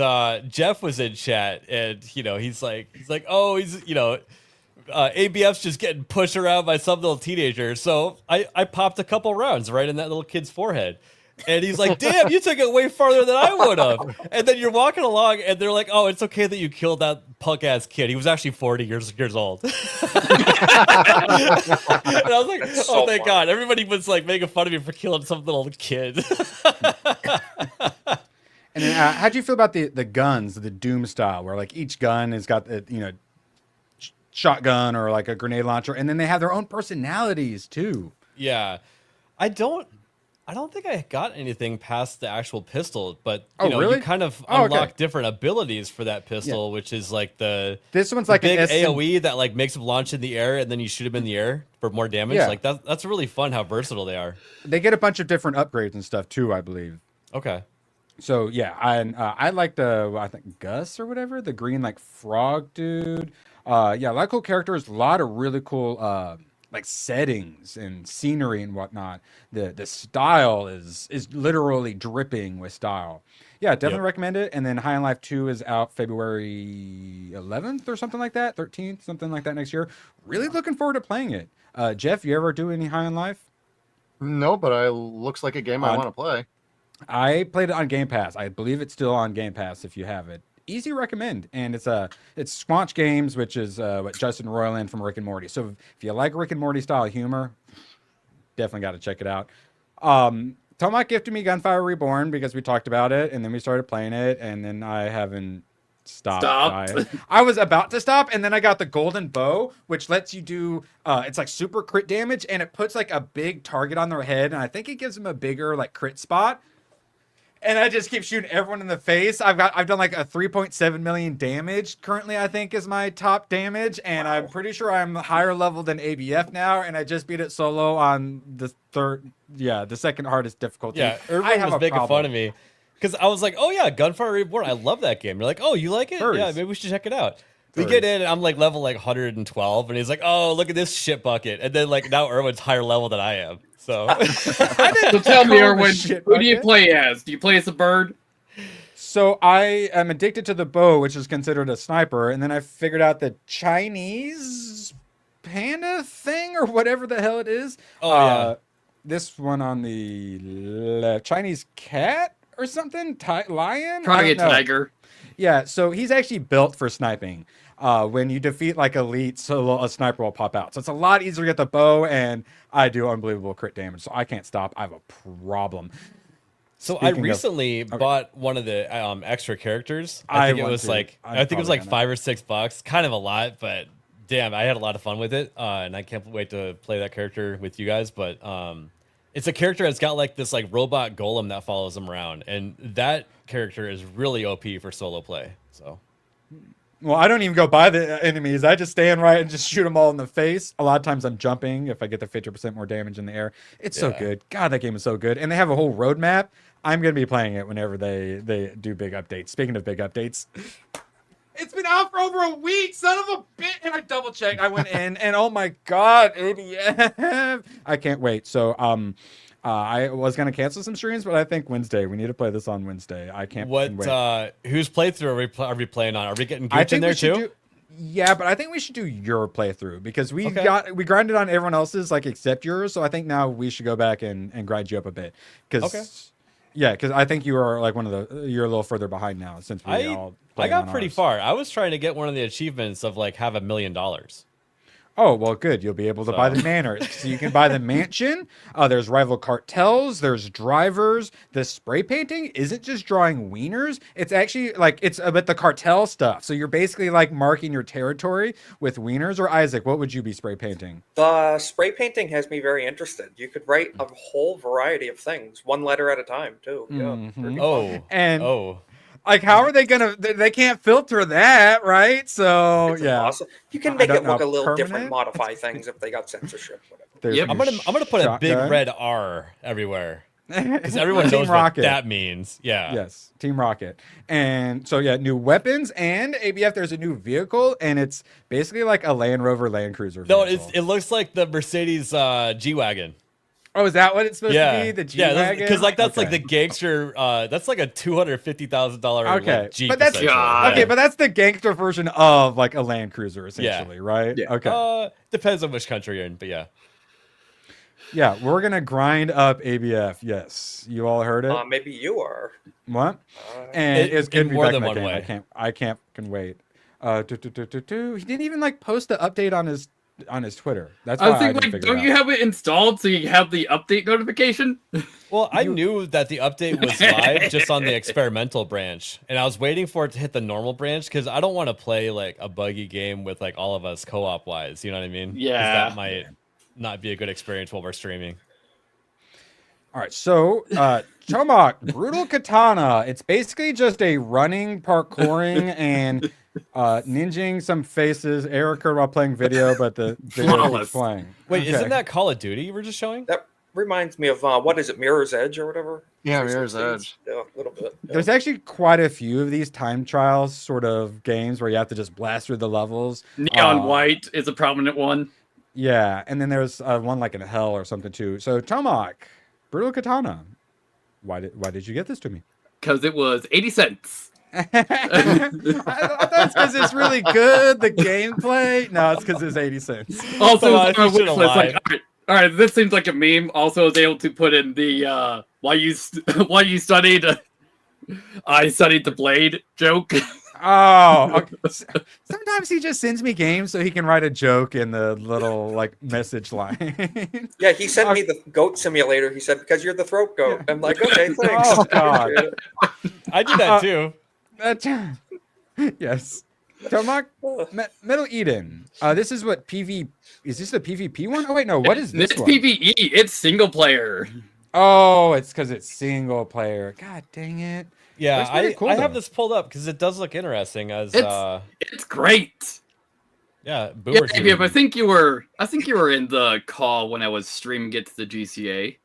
Jeff was in chat, and he's like, oh, ABF's just getting pushed around by some little teenager. So I popped a couple rounds right in that little kid's forehead. And he's like, damn, you took it way farther than I would have. And then you're walking along, and they're like, oh, it's okay that you killed that punk-ass kid. He was actually 40 years old. And I was like, oh, thank God. Everybody was like making fun of me for killing some little kid. And then, how'd you feel about the guns, the Doom style, where like each gun has got the shotgun or like a grenade launcher, and then they have their own personalities too? Yeah, I don't think I got anything past the actual pistol, but really? you kind of unlock different abilities for that pistol, which is like this one's like big an AoE that like makes them launch in the air, and then you shoot them in the air for more damage. Yeah. Like that's really fun how versatile they are. They get a bunch of different upgrades and stuff too, I believe. Okay. So yeah, I like I think Gus or whatever, the green like frog dude. Yeah, a lot of cool characters, a lot of really cool like settings and scenery and whatnot. The style is literally dripping with style. Yeah, definitely recommend it. And then High on Life 2 is out February 11th or something like that, 13th, something like that next year. Really looking forward to playing it. Jeff, you ever do any High on Life? No, but it looks like a game I want to play. I played it on Game Pass. I believe it's still on Game Pass if you have it. Easy recommend. And it's Squanch Games, which is what Justin Roiland from Rick and Morty. So if you like Rick and Morty style humor, definitely got to check it out. Tomac gifted me Gunfire Reborn because we talked about it, and then we started playing it, and then I haven't stopped. I was about to stop, and then I got the golden bow, which lets you do it's like super crit damage, and it puts like a big target on their head, and I think it gives them a bigger like crit spot. And I just keep shooting everyone in the face. I've done like a 3.7 million damage currently, I think is my top damage, and I'm pretty sure I'm higher level than ABF now, and I just beat it solo on the second hardest difficulty. Yeah, everyone was making fun of me because I was like, oh yeah, Gunfire Reborn, I love that game. You're like, oh, you like it? Yeah, maybe we should check it out. We get in, and I'm like level like 112, and he's like, oh, look at this shit bucket. And then like now Erwin's higher level than I am. So, so tell me, Erwin, who do you play as? Do you play as a bird? So I am addicted to the bow, which is considered a sniper, and then I figured out the Chinese panda thing or whatever the hell it is. Oh yeah, this one on the left, Chinese cat or something, lion, probably a tiger. Yeah, so he's actually built for sniping. When you defeat like elites, a sniper will pop out. So it's a lot easier to get the bow, and I do unbelievable crit damage. So I can't stop. I have a problem. So I recently bought one of the extra characters. I think it was like $5 or $6. Kind of a lot, but damn, I had a lot of fun with it, and I can't wait to play that character with you guys. But it's a character that's got like this like robot golem that follows him around, and that character is really OP for solo play. So. Well, I don't even go by the enemies. I just stand right and just shoot them all in the face. A lot of times I'm jumping if I get the 50% more damage in the air. It's so good. God, that game is so good. And they have a whole roadmap. I'm going to be playing it whenever they do big updates. Speaking of big updates, it's been out for over a week, son of a bitch. And I double checked. I went in and oh my God, ABF. I can't wait. So I was gonna cancel some streams, but I think Wednesday. We need to play this on Wednesday. I can't. What? Wait. Whose playthrough are we playing on? Are we getting I Gooch in think there we should too? yeah, but I think we should do your playthrough because we grinded on everyone else's like except yours. So I think now we should go back and grind you up a bit. Because yeah, because I think you are like you're a little further behind now since we all. I got pretty far. I was trying to get one of the achievements of like have $1 million. Oh, well, good. You'll be able to buy the manor. So you can buy the mansion. There's rival cartels. There's drivers. The spray painting isn't just drawing wieners. It's actually like it's about the cartel stuff. So you're basically like marking your territory with wieners. Or Isaac, what would you be spray painting? The spray painting has me very interested. You could write a whole variety of things, one letter at a time, too. Yeah. Like, how are they gonna? They can't filter that, right? So it's awesome. You can make it look a little different, modify things if they got censorship, whatever. Yep. I'm gonna put a big red R everywhere because everyone knows what that means. Yeah. Yes, Team Rocket. And so yeah, new weapons and ABF. There's a new vehicle, and it's basically like a Land Rover Land Cruiser. No, it looks like the Mercedes G-Wagon. Oh, is that what it's supposed to be? The G-Wagon? Because like that's like the gangster. That's like a $250,000 like, Jeep. But that's but that's the gangster version of like a Land Cruiser, essentially, right? Yeah. Okay. Depends on which country you're in, but yeah. Yeah, we're gonna grind up ABF. Yes, you all heard it. Maybe you are. What? And it's gonna be more back than in one that way. game. I can't wait. He didn't even like post the update on his Twitter. That's why I was thinking, didn't like, figure don't it you out. have it installed so you have the update notification? Well, I knew that the update was live just on the experimental branch, and I was waiting for it to hit the normal branch because I don't want to play like a buggy game with like all of us co-op wise. You know what I mean? 'Cause that might not be a good experience while we're streaming. All right, so Tomahawk Brutal Katana. It's basically just a running, parkouring, and ninjing some faces. Error occurred while playing video, but the video keeps playing. Wait, isn't that Call of Duty you were just showing? That reminds me of what is it, Mirror's Edge or whatever? Yeah, Mirror's Edge. Yeah, a little bit. Yeah. There's actually quite a few of these time trials sort of games where you have to just blast through the levels. Neon White is a prominent one. Yeah, and then there's one like in Hell or something too. So Tomahawk Brutal Katana. Why did you get this to me? Because it was 80 cents. I thought it's because it's really good, the gameplay. No, it's because it's 80 cents. Also, on our wish list, like, all right, this seems like a meme. Also, I was able to put in the why you studied. I studied the Blade joke. Oh, okay. Sometimes he just sends me games so he can write a joke in the little like message line. Yeah, he sent me the goat simulator. He said, because you're the throat goat. I'm like, okay, thanks. Oh God, I do that too. Yes. Tomahawk Metal Eden. This is what PV. Is this the PvP one? Oh wait, no. What is this It's one? PvE. It's single player. Oh, it's because it's single player. God dang it. Yeah, Cool, I have this pulled up because it does look interesting. As it's great. Yeah, Boomer. Yeah, I think you were in the call when I was streaming it to the GCA.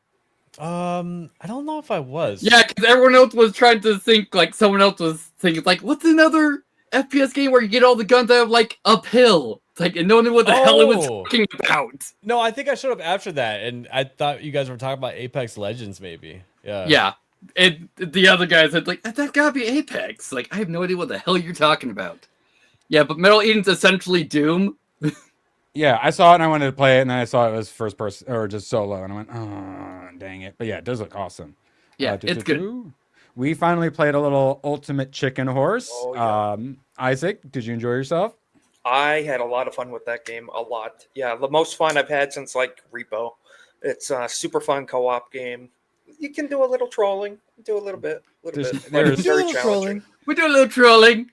I don't know if I was. Yeah, because everyone else was trying to think like someone else was thinking like, what's another FPS game where you get all the guns out of like uphill? It's like, and no one knew what the hell it was talking about. No, I think I showed up after that, and I thought you guys were talking about Apex Legends, maybe. Yeah. Yeah. And the other guy said, like, that gotta be Apex. Like, I have no idea what the hell you're talking about. Yeah, but Metal Eden's essentially Doom. Yeah, I saw it and I wanted to play it, and then I saw it was first person or just solo, and I went, oh, dang it. But yeah, it does look awesome. Yeah, it's good. We finally played a little Ultimate Chicken Horse. Oh, yeah. Isaac, did you enjoy yourself? I had a lot of fun with that game, a lot. Yeah, the most fun I've had since like Repo. It's a super fun co-op game. You can do a little trolling, do a little bit. There's Very challenging. We do a little trolling.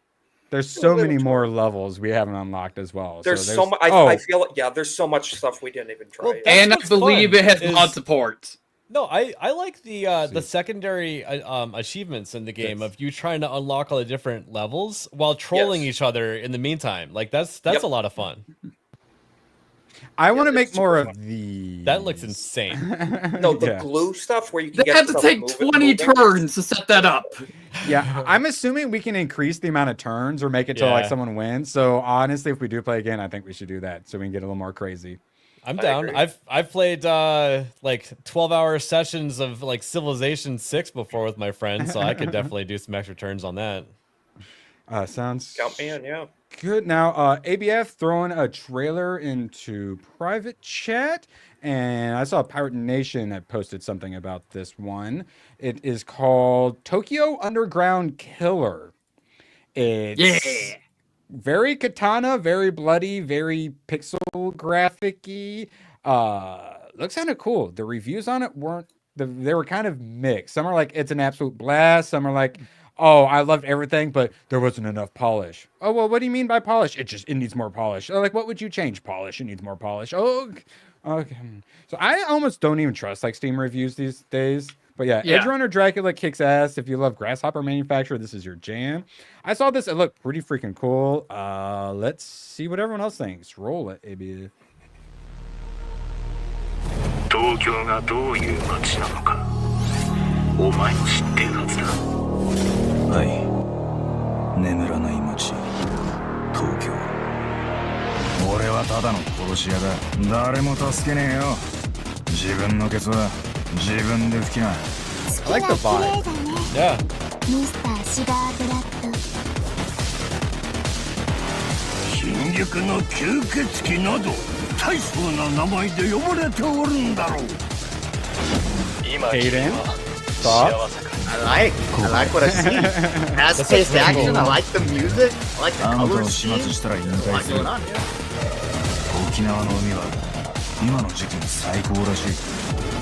There's so many more levels we haven't unlocked as well. There's so much. I feel there's so much stuff we didn't even try. Well, and I believe it has mod support. No, I like the secondary achievements in the game of you trying to unlock all the different levels while trolling each other in the meantime. Like that's a lot of fun. I want to make more of the. That looks insane. No, the glue stuff where you can they had to take 20 turns to set that up. Yeah, I'm assuming we can increase the amount of turns or make it till like someone wins. So honestly, if we do play again, I think we should do that so we can get a little more crazy. I'm down. I've played like 12-hour sessions of like Civilization 6 before with my friends, so I could definitely do some extra turns on that. Sounds Count me in, yeah. good. Now, ABF throwing a trailer into private chat, and I saw Pirate Nation that posted something about this one. It is called Tokyo Underground Killer. It's very katana, very bloody, very pixel graphic-y. Looks kind of cool. The reviews on it they were kind of mixed. Some are like, it's an absolute blast. Some are like, oh, I loved everything, but there wasn't enough polish. Oh, well, what do you mean by polish? It needs more polish. Like, what would you change? Polish. It needs more polish. Oh, okay. So I almost don't even trust like Steam reviews these days. But yeah, Edge Runner Dracula kicks ass. If you love Grasshopper Manufacturer, this is your jam. I saw this. It looked pretty freaking cool. Let's see what everyone else thinks. Roll it, ABF. 東京がどういう街なのかお前も知っているはずだはい眠らない街東京俺はただの殺し屋だ誰も助けねえよ自分のケツは自分で拭きな I like the vibe. Yeah. ミスターシガーブラッド新宿の吸血鬼など大層な名前で呼ばれておるんだろう Hayden, thoughts? I like what I see. Fast-paced action. I like the music. I like the color scheme. I like what's going on. 沖縄の海は今の時期に最高らしい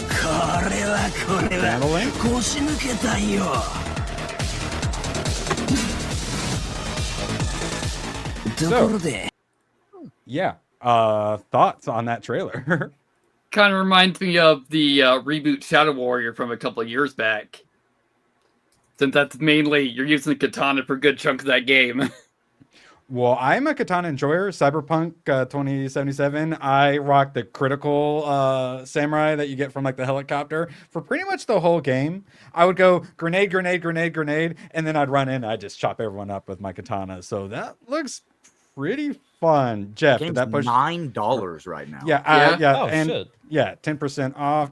これは腰抜けたよ So, yeah, thoughts on that trailer? Kind of reminds me of the reboot Shadow Warrior from a couple of years back. Since that's mainly, you're using the katana for a good chunk of that game. Well, I'm a katana enjoyer. Cyberpunk 2077. I rock the critical samurai that you get from like the helicopter for pretty much the whole game. I would go grenade, grenade, grenade, grenade, and then I'd run in. I'd just chop everyone up with my katana. So that looks pretty fun. Jeff, did that push $9 right now? Yeah, Oh, and shit. yeah, 10% off.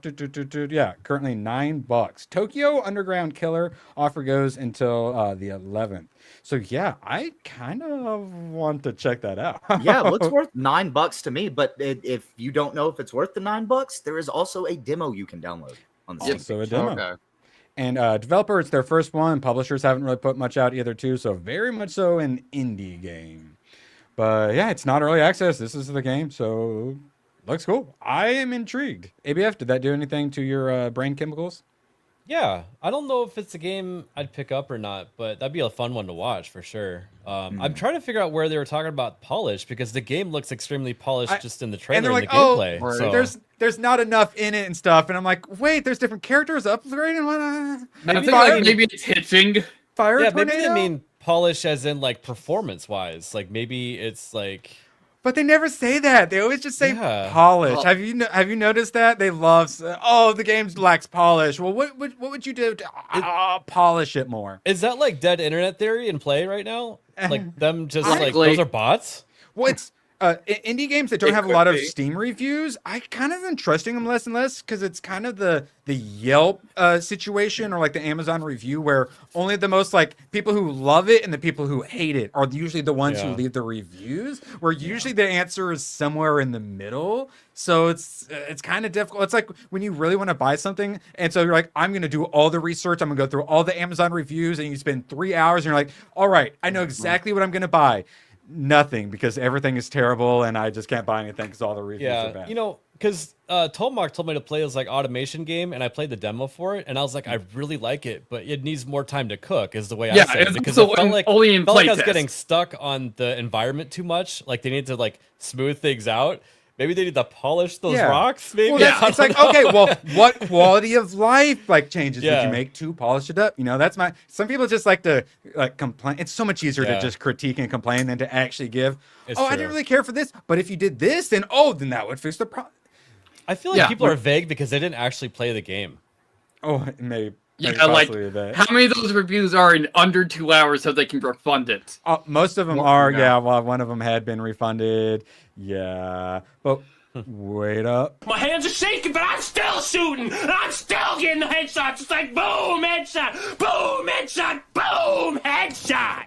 Yeah, currently $9. Tokyo Underground Killer offer goes until the 11th. So yeah, I kind of want to check that out. Yeah, it looks worth $9 to me. But if you don't know if it's worth the $9, there is also a demo you can download on the Steam. Also a demo. Okay. And developer, it's their first one. Publishers haven't really put much out either, too. So very much so an indie game. But yeah, it's not early access. This is the game, so looks cool. I am intrigued. ABF, did that do anything to your brain chemicals? Yeah, I don't know if it's a game I'd pick up or not, but that'd be a fun one to watch for sure. I'm trying to figure out where they were talking about polish because the game looks extremely polished just in the trailer And they're like, and the gameplay. oh, So there's not enough in it and stuff. And I'm like, wait, there's different characters upgrading. Maybe it's hitching. Fire yeah, tornado? maybe they mean polish as in like performance wise. Like maybe it's like. But they never say that. They always just say polish. Well, have you noticed that? They love, the game lacks polish. Well, what would you do to polish it more? Is that like dead internet theory in play right now? Like them just like Honestly. those are bots? Well, it's indie games that don't have a lot of Steam reviews. I kind of am trusting them less and less because it's kind of the Yelp situation or like the Amazon review where only the most like people who love it and the people who hate it are usually the ones who leave the reviews. Where usually the answer is somewhere in the middle. So it's kind of difficult. It's like when you really want to buy something, and so you're like, I'm going to do all the research. I'm going to go through all the Amazon reviews, and you spend 3 hours, and you're like, all right, I know exactly what I'm going to buy. Nothing, because everything is terrible, and I just can't buy anything because all the reviews are bad. You know, because Tomark told me to play this like automation game, and I played the demo for it, and I was like, I really like it, but it needs more time to cook, is the way I said it. Because it felt like I was getting stuck on the environment too much. Like they need to like smooth things out. Maybe they need to polish those rocks. Maybe well, it's like, okay, well, what quality of life like changes would you make to polish it up? You know, that's some people just like to like complain. It's so much easier to just critique and complain than to actually give. I didn't really care for this, but if you did this, then that would fix the problem. I feel like people are vague because they didn't actually play the game. Oh, maybe. Yeah, like how many of those reviews are in under 2 hours so they can refund it? Most of them are, well, one of them had been refunded. Yeah, but Wait up. My hands are shaking, but I'm still shooting. And I'm still getting the headshots. It's like boom, headshot, boom, headshot, boom, headshot.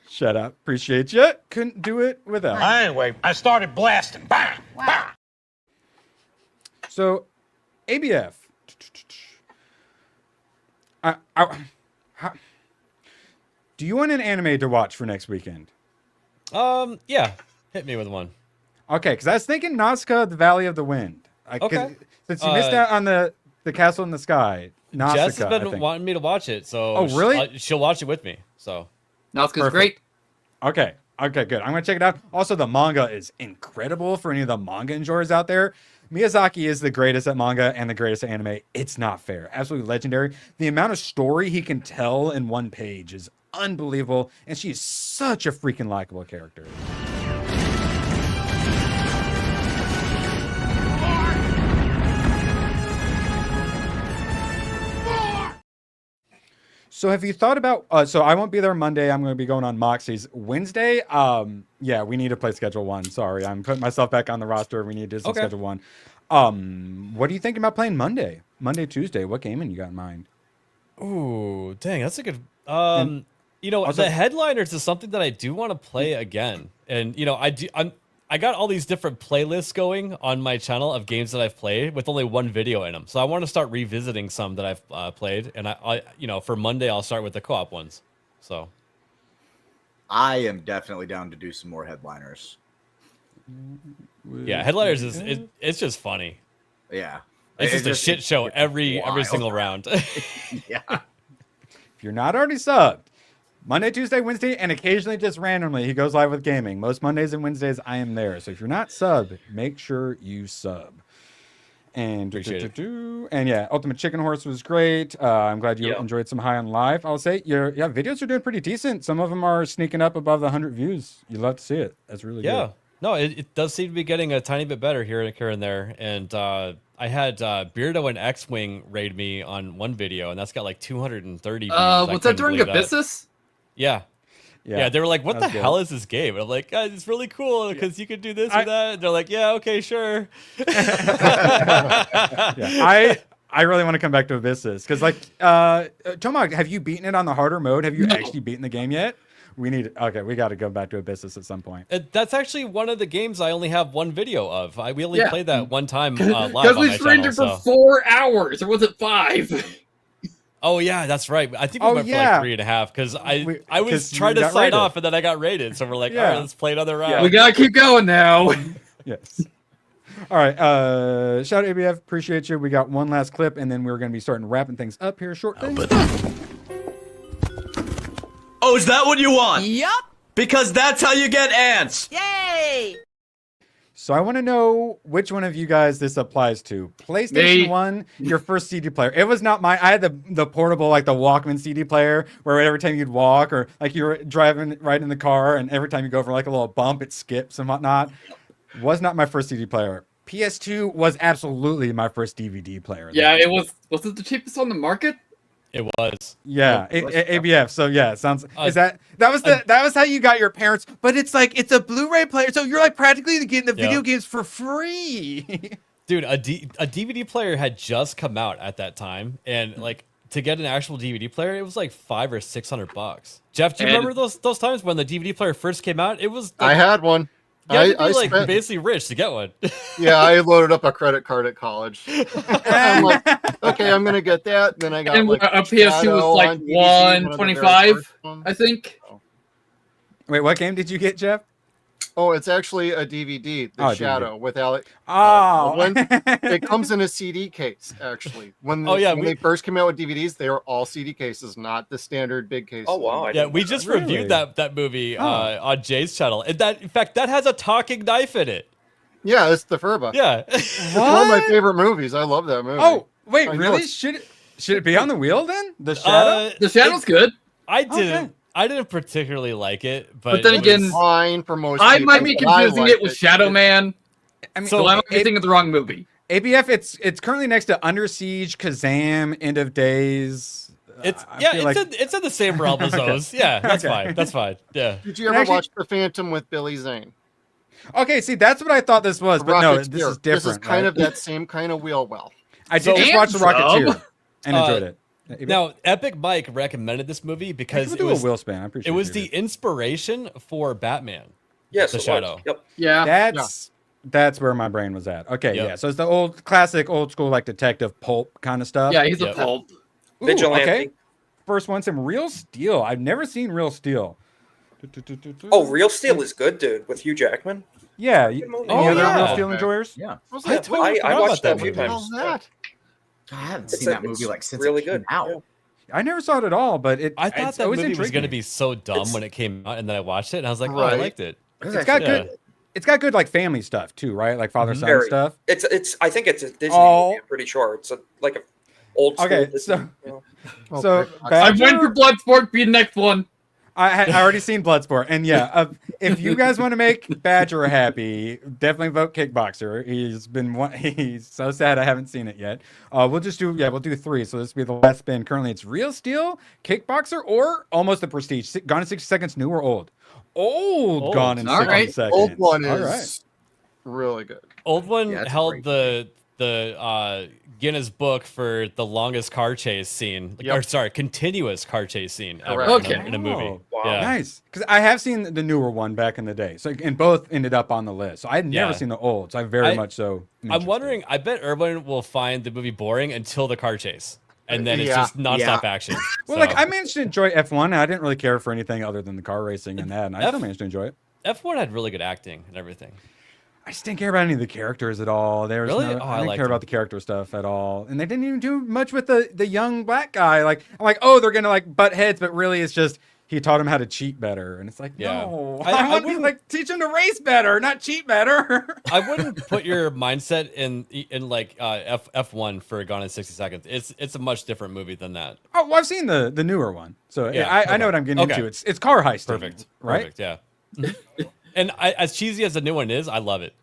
Shut up. Appreciate you. Couldn't do it without. Anyway, I started blasting. Bam! Bam! So, ABF. Do you want an anime to watch for next weekend? Yeah. Hit me with one. Okay, because I was thinking Nazca, the Valley of the Wind. Okay. Since you missed out on the Castle in the Sky, Nausicaa, Jess has been wanting me to watch it, so oh really? She'll watch it with me. So Nausicaa's great. Okay, good. I'm gonna check it out. Also, the manga is incredible for any of the manga enjoyers out there. Miyazaki is the greatest at manga and the greatest at anime. It's not fair. Absolutely legendary. The amount of story he can tell in one page is unbelievable, and she is such a freaking likable character. So have you thought about, so I won't be there Monday. I'm going to be going on Moxie's Wednesday. Yeah, we need to play Schedule 1. Sorry, I'm putting myself back on the roster. We need to do some Schedule 1. What are you thinking about playing Monday? Monday, Tuesday? What gaming you got in mind? Ooh, dang, that's a good, you know, also, the headliners is something that I do want to play again. And, you know, I got all these different playlists going on my channel of games that I've played with only one video in them. So I want to start revisiting some that I've played. And I, you know, for Monday, I'll start with the co-op ones. So I am definitely down to do some more headliners. Yeah, headliners is it's just funny. Yeah, it's just a shit show every single round. Yeah. If you're not already subbed, Monday, Tuesday, Wednesday, and occasionally just randomly, he goes live with gaming. Most Mondays and Wednesdays, I am there. So if you're not subbed, make sure you sub. And and yeah, Ultimate Chicken Horse was great. I'm glad you enjoyed some High on Life. I'll say your videos are doing pretty decent. Some of them are sneaking up above the 100 views. You love to see it. That's really good. No, it does seem to be getting a tiny bit better here and there. And I had Beardo and X-Wing raid me on one video, and that's got like 230 views. Was that during Abyssus? Yeah. They were like, what the hell is this game? And I'm like, guys, it's really cool because you can do this or that. And they're like, yeah, okay, sure. I really want to come back to Abyssus because, like, Tomag, have you beaten it on the harder mode? Have you actually beaten the game yet? We got to go back to Abyssus at some point. That's actually one of the games I only have one video of. We only played that one time live on my channel. Because we streamed it for 4 hours, or was it 5? Oh yeah, that's right. I think we went for like 3.5 because I was trying to sign off and then I got raided. So we're like, all right, let's play another round. We gotta keep going now. Yes. All right. Shout out ABF. Appreciate you. We got one last clip and then we're going to be starting wrapping things up here shortly. Oh, is that what you want? Yup. Because that's how you get ants. Yay! So I want to know which one of you guys this applies to. PlayStation 1, your first CD player. It was not mine. I had the portable, like the Walkman CD player, where every time you'd walk or like you were driving right in the car and every time you go for like a little bump, it skips and whatnot. Was not my first CD player. PS2 was absolutely my first DVD player. Yeah, it was. Was it the cheapest on the market? It was. Yeah, ABF. So yeah, it sounds. That was how you got your parents? But it's like it's a Blu-ray player, so you're like practically getting the video games for free. Dude, a DVD player had just come out at that time, and like to get an actual DVD player, it was like $500 or $600. Jeff, do you remember those times when the DVD player first came out? It was. I had one. You had to be like basically rich to get one. Yeah, I loaded up a credit card at college. I'm like, okay, I'm gonna get that. Then I got and like a PS2 was like $125, I think. Wait, what game did you get, Jeff? Oh, it's actually a DVD, The Shadow, with Alec. Oh, it comes in a CD case, actually. When they first came out with DVDs, they were all CD cases, not the standard big case. Oh wow! Yeah, we just reviewed that movie on Jay's channel, and in fact that has a talking knife in it. Yeah, it's the Furba. Yeah, it's one of my favorite movies. I love that movie. Oh wait, really? Should it be on the wheel then? The Shadow. The Shadow's good. I didn't particularly like it, but then again, fine for most. I might be confusing it with Shadow Man. I mean, so I might be thinking of the wrong movie. ABF, it's currently next to Under Siege, Kazam, End of Days. It's in the same realm as those. Yeah, that's fine. That's fine. Yeah. Did you ever watch The Phantom with Billy Zane? Okay, see, that's what I thought this was, but no, this is different. This is kind right? of that same kind of wheel well. I did just watch The Rocketeer and enjoyed it. Now, Epic Mike recommended this movie because it was Will Span. I appreciate it was the inspiration for Batman. Yes, The Shadow. Yep. Yeah. That's where my brain was at. Okay, yeah. So it's the old classic, old school like detective pulp kind of stuff. Yeah, he's a pulp. Ooh, Vigilante. Okay. First one, some Real Steel. I've never seen Real Steel. Oh, Real Steel is good, dude, with Hugh Jackman. Yeah. Any other Real Steel enjoyers? Yeah. I watched that a few movie. times. God, I haven't seen that movie like since really it came good. out. Yeah. I never saw it at all, but I thought that movie was going to be so dumb when it came out, and then I watched it, and I was like, oh, I liked it. It's got good. It's got good like family stuff too, right? Like father son stuff. It's. I think it's a Disney movie. I'm pretty sure it's like a old school. Okay, Disney, so I went for Bloodsport. Be the next one. I already seen Bloodsport, and yeah, if you guys want to make Badger happy, definitely vote Kickboxer. He's so sad I haven't seen it yet. We'll do 3. So this will be the last spin. Currently, it's Real Steel, Kickboxer, or Almost the Prestige. Gone in 60 Seconds, new or old? Old. Gone in 60 Seconds. Old one is really good. Old one held the Guinness Book for the longest car chase scene, or sorry, continuous car chase scene ever in a movie. Wow. Yeah. Nice, because I have seen the newer one back in the day. So and both ended up on the list. So I had never seen the old. So I very much so. I'm wondering. I bet Irwin will find the movie boring until the car chase, and then it's just nonstop action. Well, like I managed to enjoy F1. I didn't really care for anything other than the car racing and that, and I still managed to enjoy it. F1 had really good acting and everything. I just didn't care about any of the characters at all. I didn't care about the character stuff at all, and they didn't even do much with the young black guy. Like I'm like, oh, they're gonna like butt heads, but really it's just he taught him how to cheat better, and it's like, no, I want to like teach him to race better, not cheat better. I wouldn't put your mindset in like F1 for Gone in 60 Seconds. It's a much different movie than that. Oh, well, I've seen the newer one, so I know what I'm getting into. It's car heisting. Perfect, right? Perfect, yeah. And as cheesy as the new one is, I love it.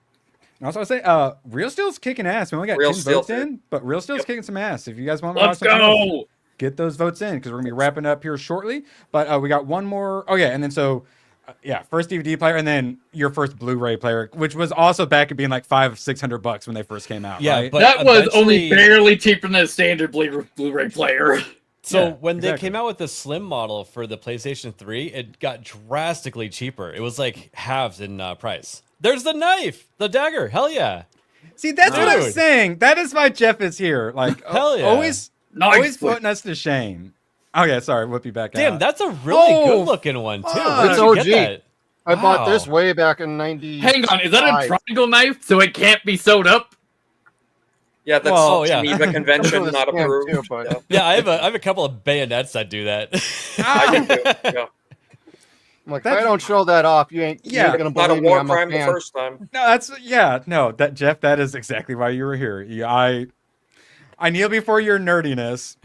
Also, I say, Real Steel's kicking ass. We only got 10 votes in, but Real Steel's kicking some ass. If you guys want to watch something, get those votes in because we're gonna be wrapping up here shortly. But we got one more. Oh yeah, and then first DVD player, and then your first Blu-ray player, which was also back at being like $500-600 when they first came out. Yeah, right? but that was only barely cheaper than a standard Blu-ray player. So when they came out with the slim model for the PlayStation 3, it got drastically cheaper. It was like halves in price. There's the knife, the dagger. Hell yeah! See, that's what I'm saying. That is why Jeff is here. Like, hell yeah, always putting us to shame. Oh yeah, sorry, whip you back. Damn, that's a really good looking one too. It's OG. I bought this way back in '90. Hang on, is that a triangle knife? So it can't be sewed up? Yeah, that's Geneva Convention, not approved. Too, yeah, I have a couple of bayonets that do that. I do too. Yeah. I'm like, if I don't show that off, you ain't gonna believe not a me. war I'm crime a the fan. first time. No, that Jeff, that is exactly why you were here. I kneel before your nerdiness.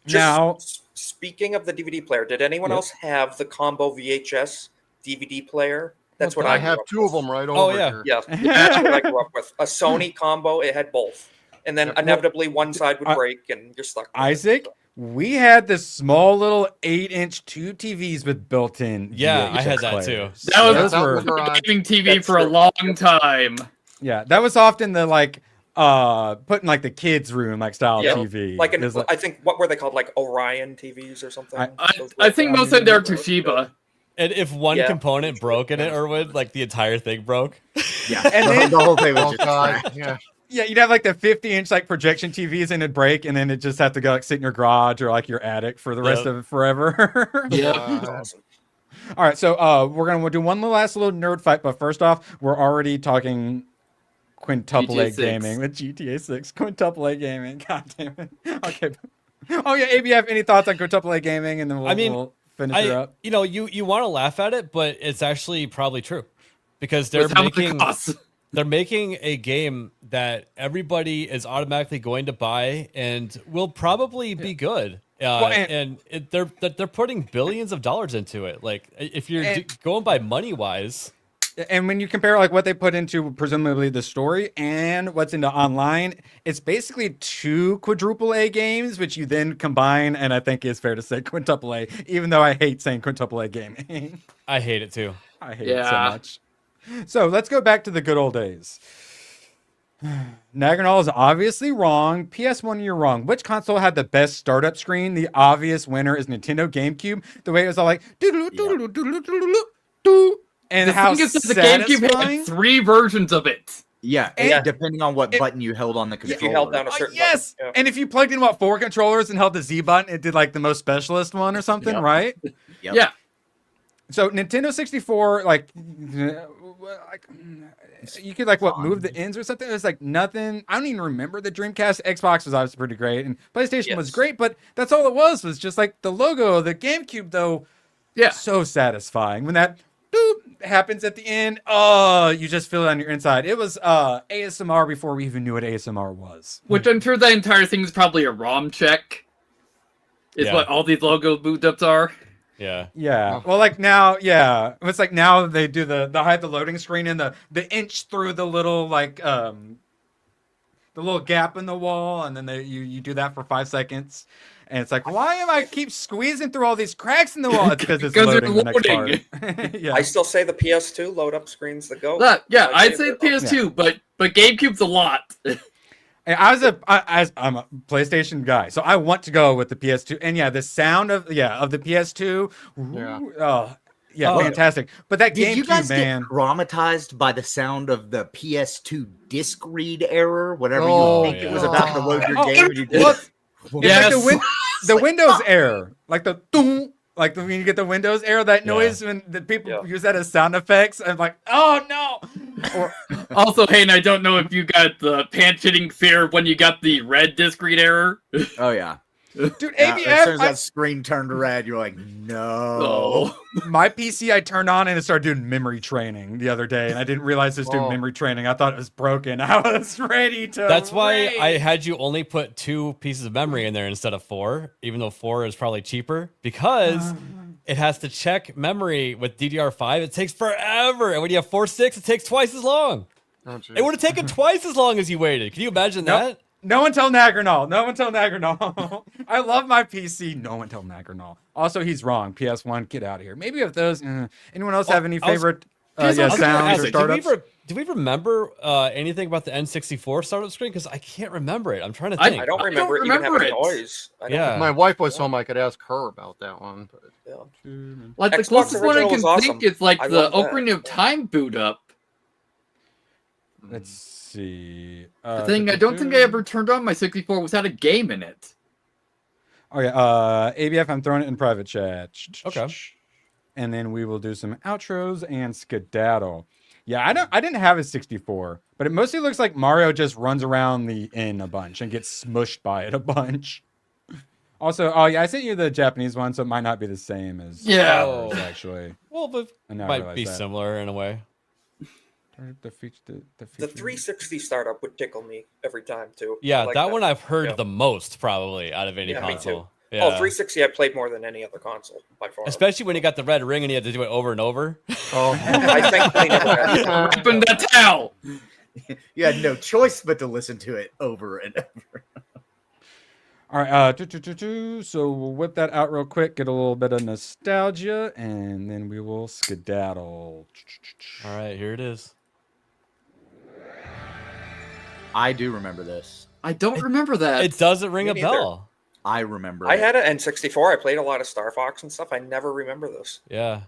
Now, speaking of the DVD player, did anyone else have the combo VHS DVD player? That's what I have. Two of them right over here. Yeah, that's what I grew up with. A Sony combo. It had both, and then inevitably one side would break, and you're stuck. Isaac, we had this small little 8-inch tube TVs with built-in. Yeah, VHS I had that players. too. That was a gaming TV for a long time. Yeah, that was often the like put in like the kids' room like style TV. Like, I think what were they called? Like Orion TVs or something. I think most of them are Toshiba. And if one component broke in it, Irwin, like the entire thing broke. Yeah, and then the whole thing was just Yeah, you'd have like the 50-inch like projection TVs and it'd break, and then it just have to go like sit in your garage or like your attic for the rest of it forever. Yeah, awesome. All right, so we're gonna do one last little nerd fight, but first off, we're already talking quintuple A gaming with GTA 6. Quintuple A gaming, god damn it. Okay. Oh yeah, AB, you have any thoughts on quintuple A gaming, and then we'll finish it up. You know, you want to laugh at it, but it's actually probably true because they're making a game that everybody is automatically going to buy and will probably be good. They're putting billions of dollars into it. Like if you're going by money wise. And when you compare like what they put into presumably the story and what's into online, it's basically 2 quadruple A games, which you then combine, and I think it's fair to say quintuple A, even though I hate saying quintuple A gaming. I hate it too. I hate it so much. So let's go back to the good old days. Nagrinol is obviously wrong. PS1, you're wrong. Which console had the best startup screen? The obvious winner is Nintendo GameCube. The way it was all like and how the GameCube had 3 versions of it. Yeah, and depending on what button you held on the controller. If you held down a certain yes, button. and if you plugged in 4 controllers and held the Z button, it did like the most specialist one or something, right? Yeah. So Nintendo 64, like you could move the ends or something. It was like nothing. I don't even remember the Dreamcast. Xbox was obviously pretty great, and PlayStation was great, but that's all it was just like the logo. The GameCube, though, so satisfying when that happens at the end. Oh, you just feel it on your inside. It was ASMR before we even knew what ASMR was. Which I'm sure the entire thing is probably a ROM check. Is what all these logo boot ups are. Yeah. Yeah. Well, like now, it's like now they do the hide the loading screen and the inch through the little the little gap in the wall, and then you do that for 5 seconds, and it's like, why am I keep squeezing through all these cracks in the wall? It's because it's loading the next part. Yeah. I still say the PS2 load up screens the go. I'd say PS2, but GameCube's a lot. I'm a PlayStation guy, so I want to go with the PS2. And the sound of the PS2, fantastic. But that Did you guys get traumatized by the sound of the PS2 disc read error? Whatever you think it was about to load your game, and you did. Like the Windows error, like the doom. Like when you get the Windows error, that noise when the people use that as sound effects, I'm like, oh no. Also, Hayden, I don't know if you got the pants hitting fear when you got the red disc read error. Oh yeah, dude. ABF. As soon as that screen turned red, you're like, no. My PC I turned on and it started doing memory training the other day, and I didn't realize it was doing memory training. I thought it was broken. I was ready to. That's why I had you only put 2 pieces of memory in there instead of 4, even though 4 is probably cheaper, because it has to check memory with DDR5. It takes forever, and when you have 4.6, it takes twice as long. Oh, it would have taken twice as long as you waited. Can you imagine that? No one tell Nagrinol. No one tell Nagrinol. I love my PC. No one tell Nagrinol. Also, he's wrong. PS1, get out of here. Maybe if those. Anyone else have any favorite sounds or startups? Do we remember anything about the N64 startup screen? Because I can't remember it. I'm trying to think. I don't remember it even having noise. My wife was home. I could ask her about that one. But like the closest one I can think is like the Ocarina of Time boot up. Let's see. The thing I don't think I ever turned on my 64 was had a game in it. Oh yeah, ABF, I'm throwing it in private chat. Okay. And then we will do some outros and skedaddle. Yeah, I didn't have a 64, but it mostly looks like Mario just runs around the inn a bunch and gets smushed by it a bunch. Also, I sent you the Japanese one, so it might not be the same as ours, actually. Well, but it might be similar in a way. The 360 startup would tickle me every time too. Yeah, like that one I've heard the most probably out of any console. Me too. Yeah. 360 I played more than any other console by far. Especially when you got the red ring and you had to do it over and over. I thankfully never had to. Open the towel. You had no choice but to listen to it over and over. All right, so we'll whip that out real quick, get a little bit of nostalgia, and then we will skedaddle. All right, here it is. I do remember this. I don't remember that. It doesn't ring a bell. I remember. I had an N64. I played a lot of Star Fox and stuff. I never remember this. Yeah.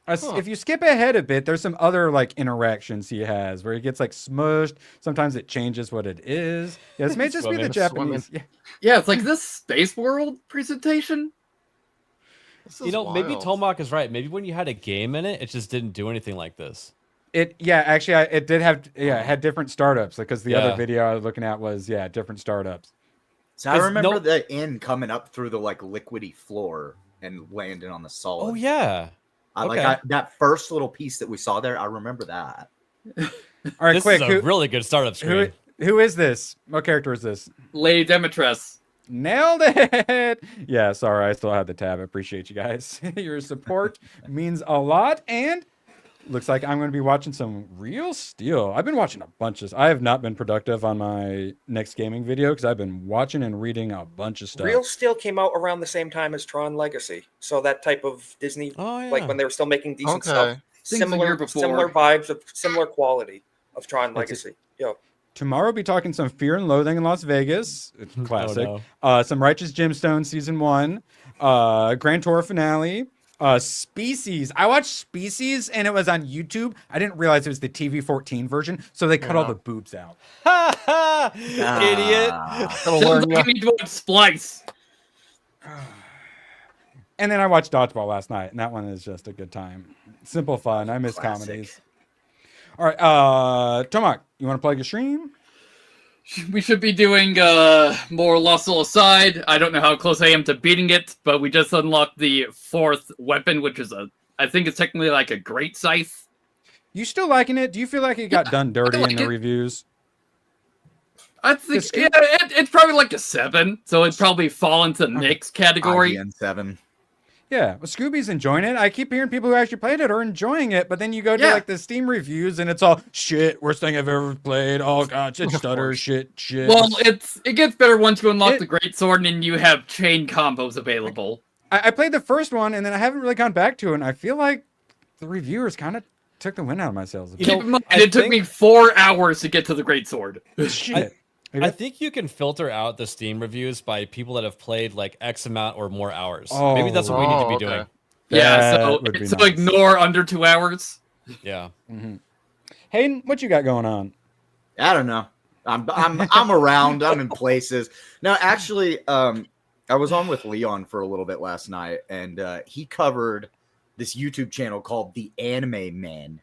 If you skip ahead a bit, there's some other interactions he has where he gets smushed. Sometimes it changes what it is. Yeah, this may just be the Japanese. Yeah, it's like this Space World presentation. Maybe Tomac is right. Maybe when you had a game in it, it just didn't do anything like this. It did have it had different startups because the other video I was looking at was different startups. So I remember the end coming up through the liquidy floor and landing on the solid. Oh yeah. That first little piece that we saw there, I remember that. All right, this quick. Is a really good startup screen. Who is this? What character is this? Lady Demetress. Nailed it. Yeah, sorry, I still have the tab. I appreciate you guys. Your support means a lot. And looks like I'm going to be watching some Real Steel. I've been watching a bunch of. I have not been productive on my next gaming video because I've been watching and reading a bunch of stuff. Real Steel came out around the same time as Tron Legacy, so that type of Disney, like when they were still making decent stuff. similar vibes of similar quality of Tron Legacy. Yo. Tomorrow we'll be talking some Fear and Loathing in Las Vegas. It's classic. Oh, Some Righteous Gemstones Season 1. Grand Tour finale. Species. I watched Species and it was on YouTube. I didn't realize it was the TV-14 version, so they cut all the boobs out. Idiot. You need to watch Splice. And then I watched Dodgeball last night, and that one is just a good time. Simple fun. I miss comedies. All right, Tomac, you want to plug your stream? We should be doing more Lost Soul Aside. I don't know how close I am to beating it, but we just unlocked the 4th weapon, which is I think it's technically like a great scythe. You still liking it? Do you feel like it got done dirty in the reviews? I think it's probably like a 7, so it'd probably fall into the next category. IGN 7. Yeah, well, Scooby's enjoying it. I keep hearing people who actually played it are enjoying it, but then you go to like the Steam reviews and it's all shit, worst thing I've ever played. Oh god, it stutters, shit. Well, it gets better once you unlock the Great Sword and you have chain combos available. I played the first one and then I haven't really gone back to it, and I feel like the reviewers kind of took the wind out of my sails. Keep in mind, it took me 4 hours to get to the Great Sword. Shit. I think you can filter out the Steam reviews by people that have played like X amount or more hours. Maybe that's what we need to be doing. Yeah, so nice. ignore under 2 hours. Yeah. Hayden, what you got going on? I don't know. I'm around. I'm in places. No, actually, I was on with Leon for a little bit last night, and he covered this YouTube channel called The Anime Men.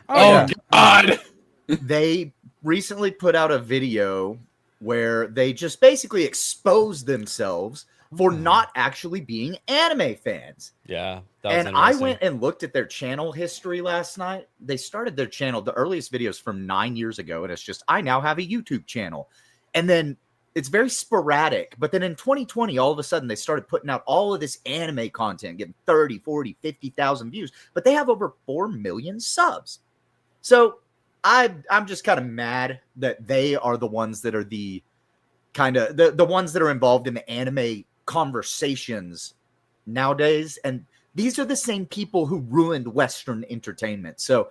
Oh God! They recently put out a video where they just basically exposed themselves for not actually being anime fans. Yeah. And I went and looked at their channel history last night. They started their channel, the earliest videos from 9 years ago, and it's just, I now have a YouTube channel. And then it's very sporadic. But then in 2020, all of a sudden, they started putting out all of this anime content, getting 30, 40, 50,000 views. But they have over 4 million subs. So I'm just kind of mad that they are the ones that are the kind of the ones that are involved in the anime conversations nowadays. And these are the same people who ruined Western entertainment. So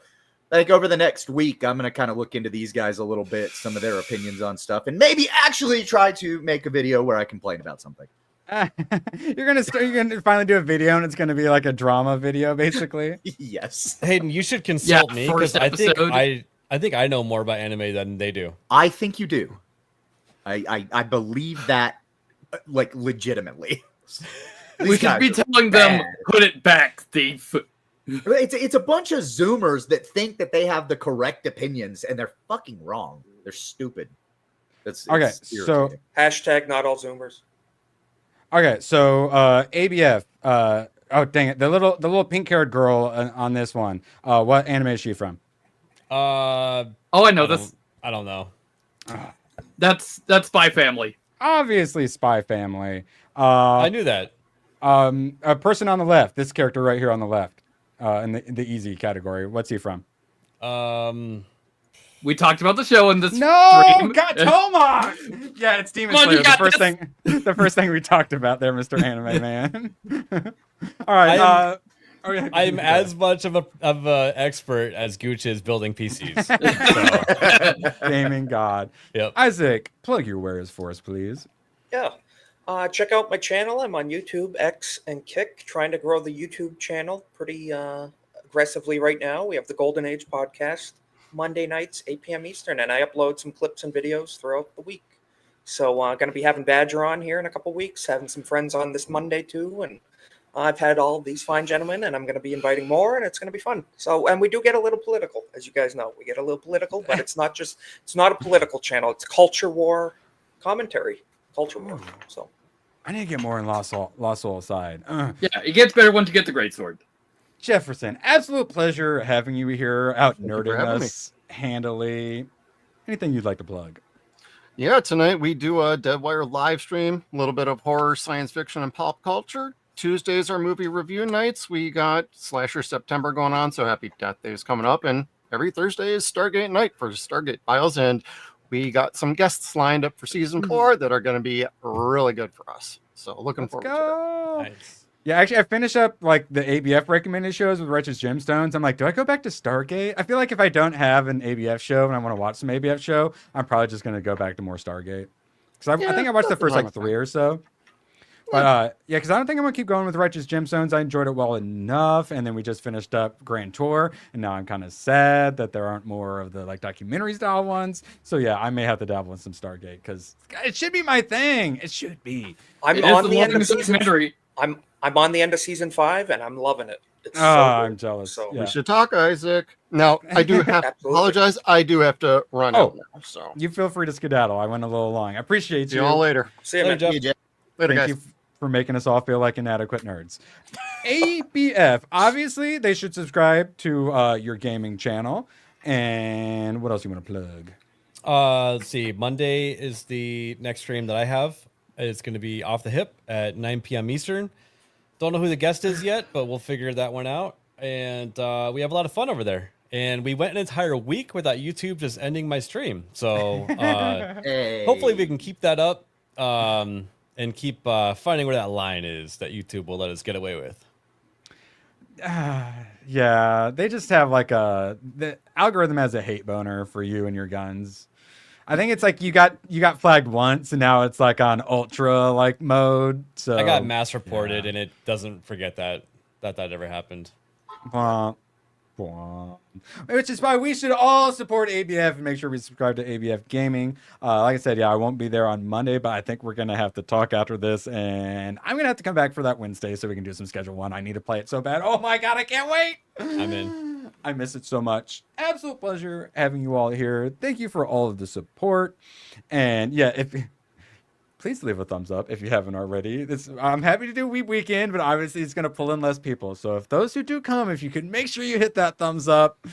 I think over the next week, I'm going to kind of look into these guys a little bit, some of their opinions on stuff, and maybe actually try to make a video where I complain about something. You're gonna finally do a video, and it's gonna be like a drama video, basically. Yes. Hayden, you should consult me because first I think I know more about anime than they do. I think you do. I believe that, like, legitimately. We should be telling them, put it back, thief. It's a bunch of Zoomers that think that they have the correct opinions, and they're fucking wrong. They're stupid. It's okay, so hashtag not all Zoomers. Okay, so ABF. Oh dang it, the little pink-haired girl on this one. What anime is she from? I know this. I don't know. That's Spy Family. Obviously, Spy Family. I knew that. A person on the left. This character right here on the left, in the easy category. What's he from? We talked about the show in this. No, stream. God, Toma! Yeah, it's Demon Slayer. The first thing we talked about there, Mr. Anime Man. All right. I'm as much of a expert as Gooch is building PCs. So. Gaming God. Yep. Isaac, plug your wares for us, please. Yeah. Check out my channel. I'm on YouTube, X, and Kick, trying to grow the YouTube channel pretty aggressively right now. We have the Golden Age podcast, Monday nights, 8 p.m. Eastern, and I upload some clips and videos throughout the week. So going to be having Badger on here in a couple weeks, having some friends on this Monday too, and I've had all these fine gentlemen, and I'm going to be inviting more, and it's going to be fun. So, and we do get a little political, as you guys know. We get a little political, but it's not a political channel. It's culture war commentary, culture war. So, I need to get more in Lost Soul Aside. Yeah, it gets better once you get the Great Sword. Jefferson, absolute pleasure having you here, out nerding us handily. Anything you'd like to plug? Yeah, tonight we do a Deadwire live stream, a little bit of horror, science fiction, and pop culture. Tuesdays are movie review nights. We got Slasher September going on, so Happy Death Day is coming up. And every Thursday is Stargate night for Stargate Files. And we got some guests lined up for season 4 that are going to be really good for us. So looking forward to it. Nice. Yeah, actually, I finished up like the ABF recommended shows with Righteous Gemstones. I'm like, do I go back to Stargate? I feel like if I don't have an ABF show and I want to watch some ABF show, I'm probably just going to go back to more Stargate. Because I think I watched the first like 3 or so. But yeah, because I don't think I'm going to keep going with Righteous Gemstones. I enjoyed it well enough. And then we just finished up Grand Tour. And now I'm kind of sad that there aren't more of the like documentary style ones. So yeah, I may have to dabble in some Stargate because it should be my thing. It should be. I'm on the end of season. I'm on the end of season 5 and I'm loving it. It's so good. I'm jealous. So we should talk, Isaac. Now I do have apologize. I do have to run out now. So you feel free to skedaddle. I went a little long. I appreciate you. See you all later. See you, man. Later, Thank guys. you for making us all feel like inadequate nerds. ABF. Obviously, they should subscribe to your gaming channel. And what else you want to plug? Let's see. Monday is the next stream that I have. It's going to be off the hip at 9 p.m. Eastern. Don't know who the guest is yet, but we'll figure that one out. And we have a lot of fun over there. And we went an entire week without YouTube just ending my stream. So hopefully we can keep that up and keep finding where that line is that YouTube will let us get away with. Yeah, they just have like the algorithm has a hate boner for you and your guns. I think it's like you got flagged once and now it's like on ultra like mode. So I got mass reported and it doesn't forget that ever happened. Which is why we should all support ABF and make sure we subscribe to ABF Gaming. Like I said, yeah, I won't be there on Monday, but I think we're going to have to talk after this. And I'm going to have to come back for that Wednesday so we can do some Schedule 1. I need to play it so bad. Oh my God, I can't wait. I'm in. I miss it so much. Absolute pleasure having you all here. Thank you for all of the support. And yeah, please leave a thumbs up if you haven't already. I'm happy to do Weeb Weekend, but obviously it's going to pull in less people. So if those who do come, if you could make sure you hit that thumbs up,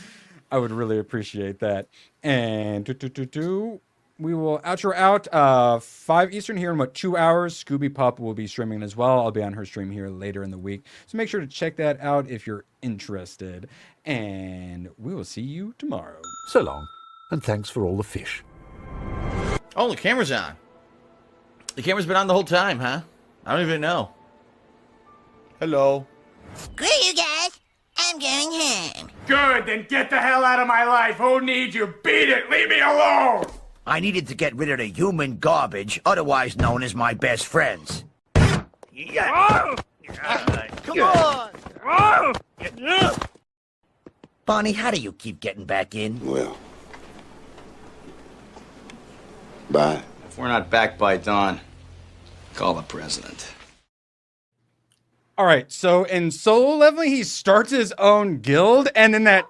I would really appreciate that. And we will outro out 5 Eastern here in 2 hours. Scooby Pup will be streaming as well. I'll be on her stream here later in the week. So make sure to check that out if you're interested. And we will see you tomorrow. So long, and thanks for all the fish. Oh, the camera's on. The camera's been on the whole time, huh? I don't even know. Hello. Screw you guys. I'm going home. Good, then get the hell out of my life. Who needs you? Beat it. Leave me alone. I needed to get rid of the human garbage, otherwise known as my best friends. Yeah. Come on! Bonnie, how do you keep getting back in? Well, bye. If we're not back by dawn, call the president. All right, so in solo leveling, he starts his own guild, and then that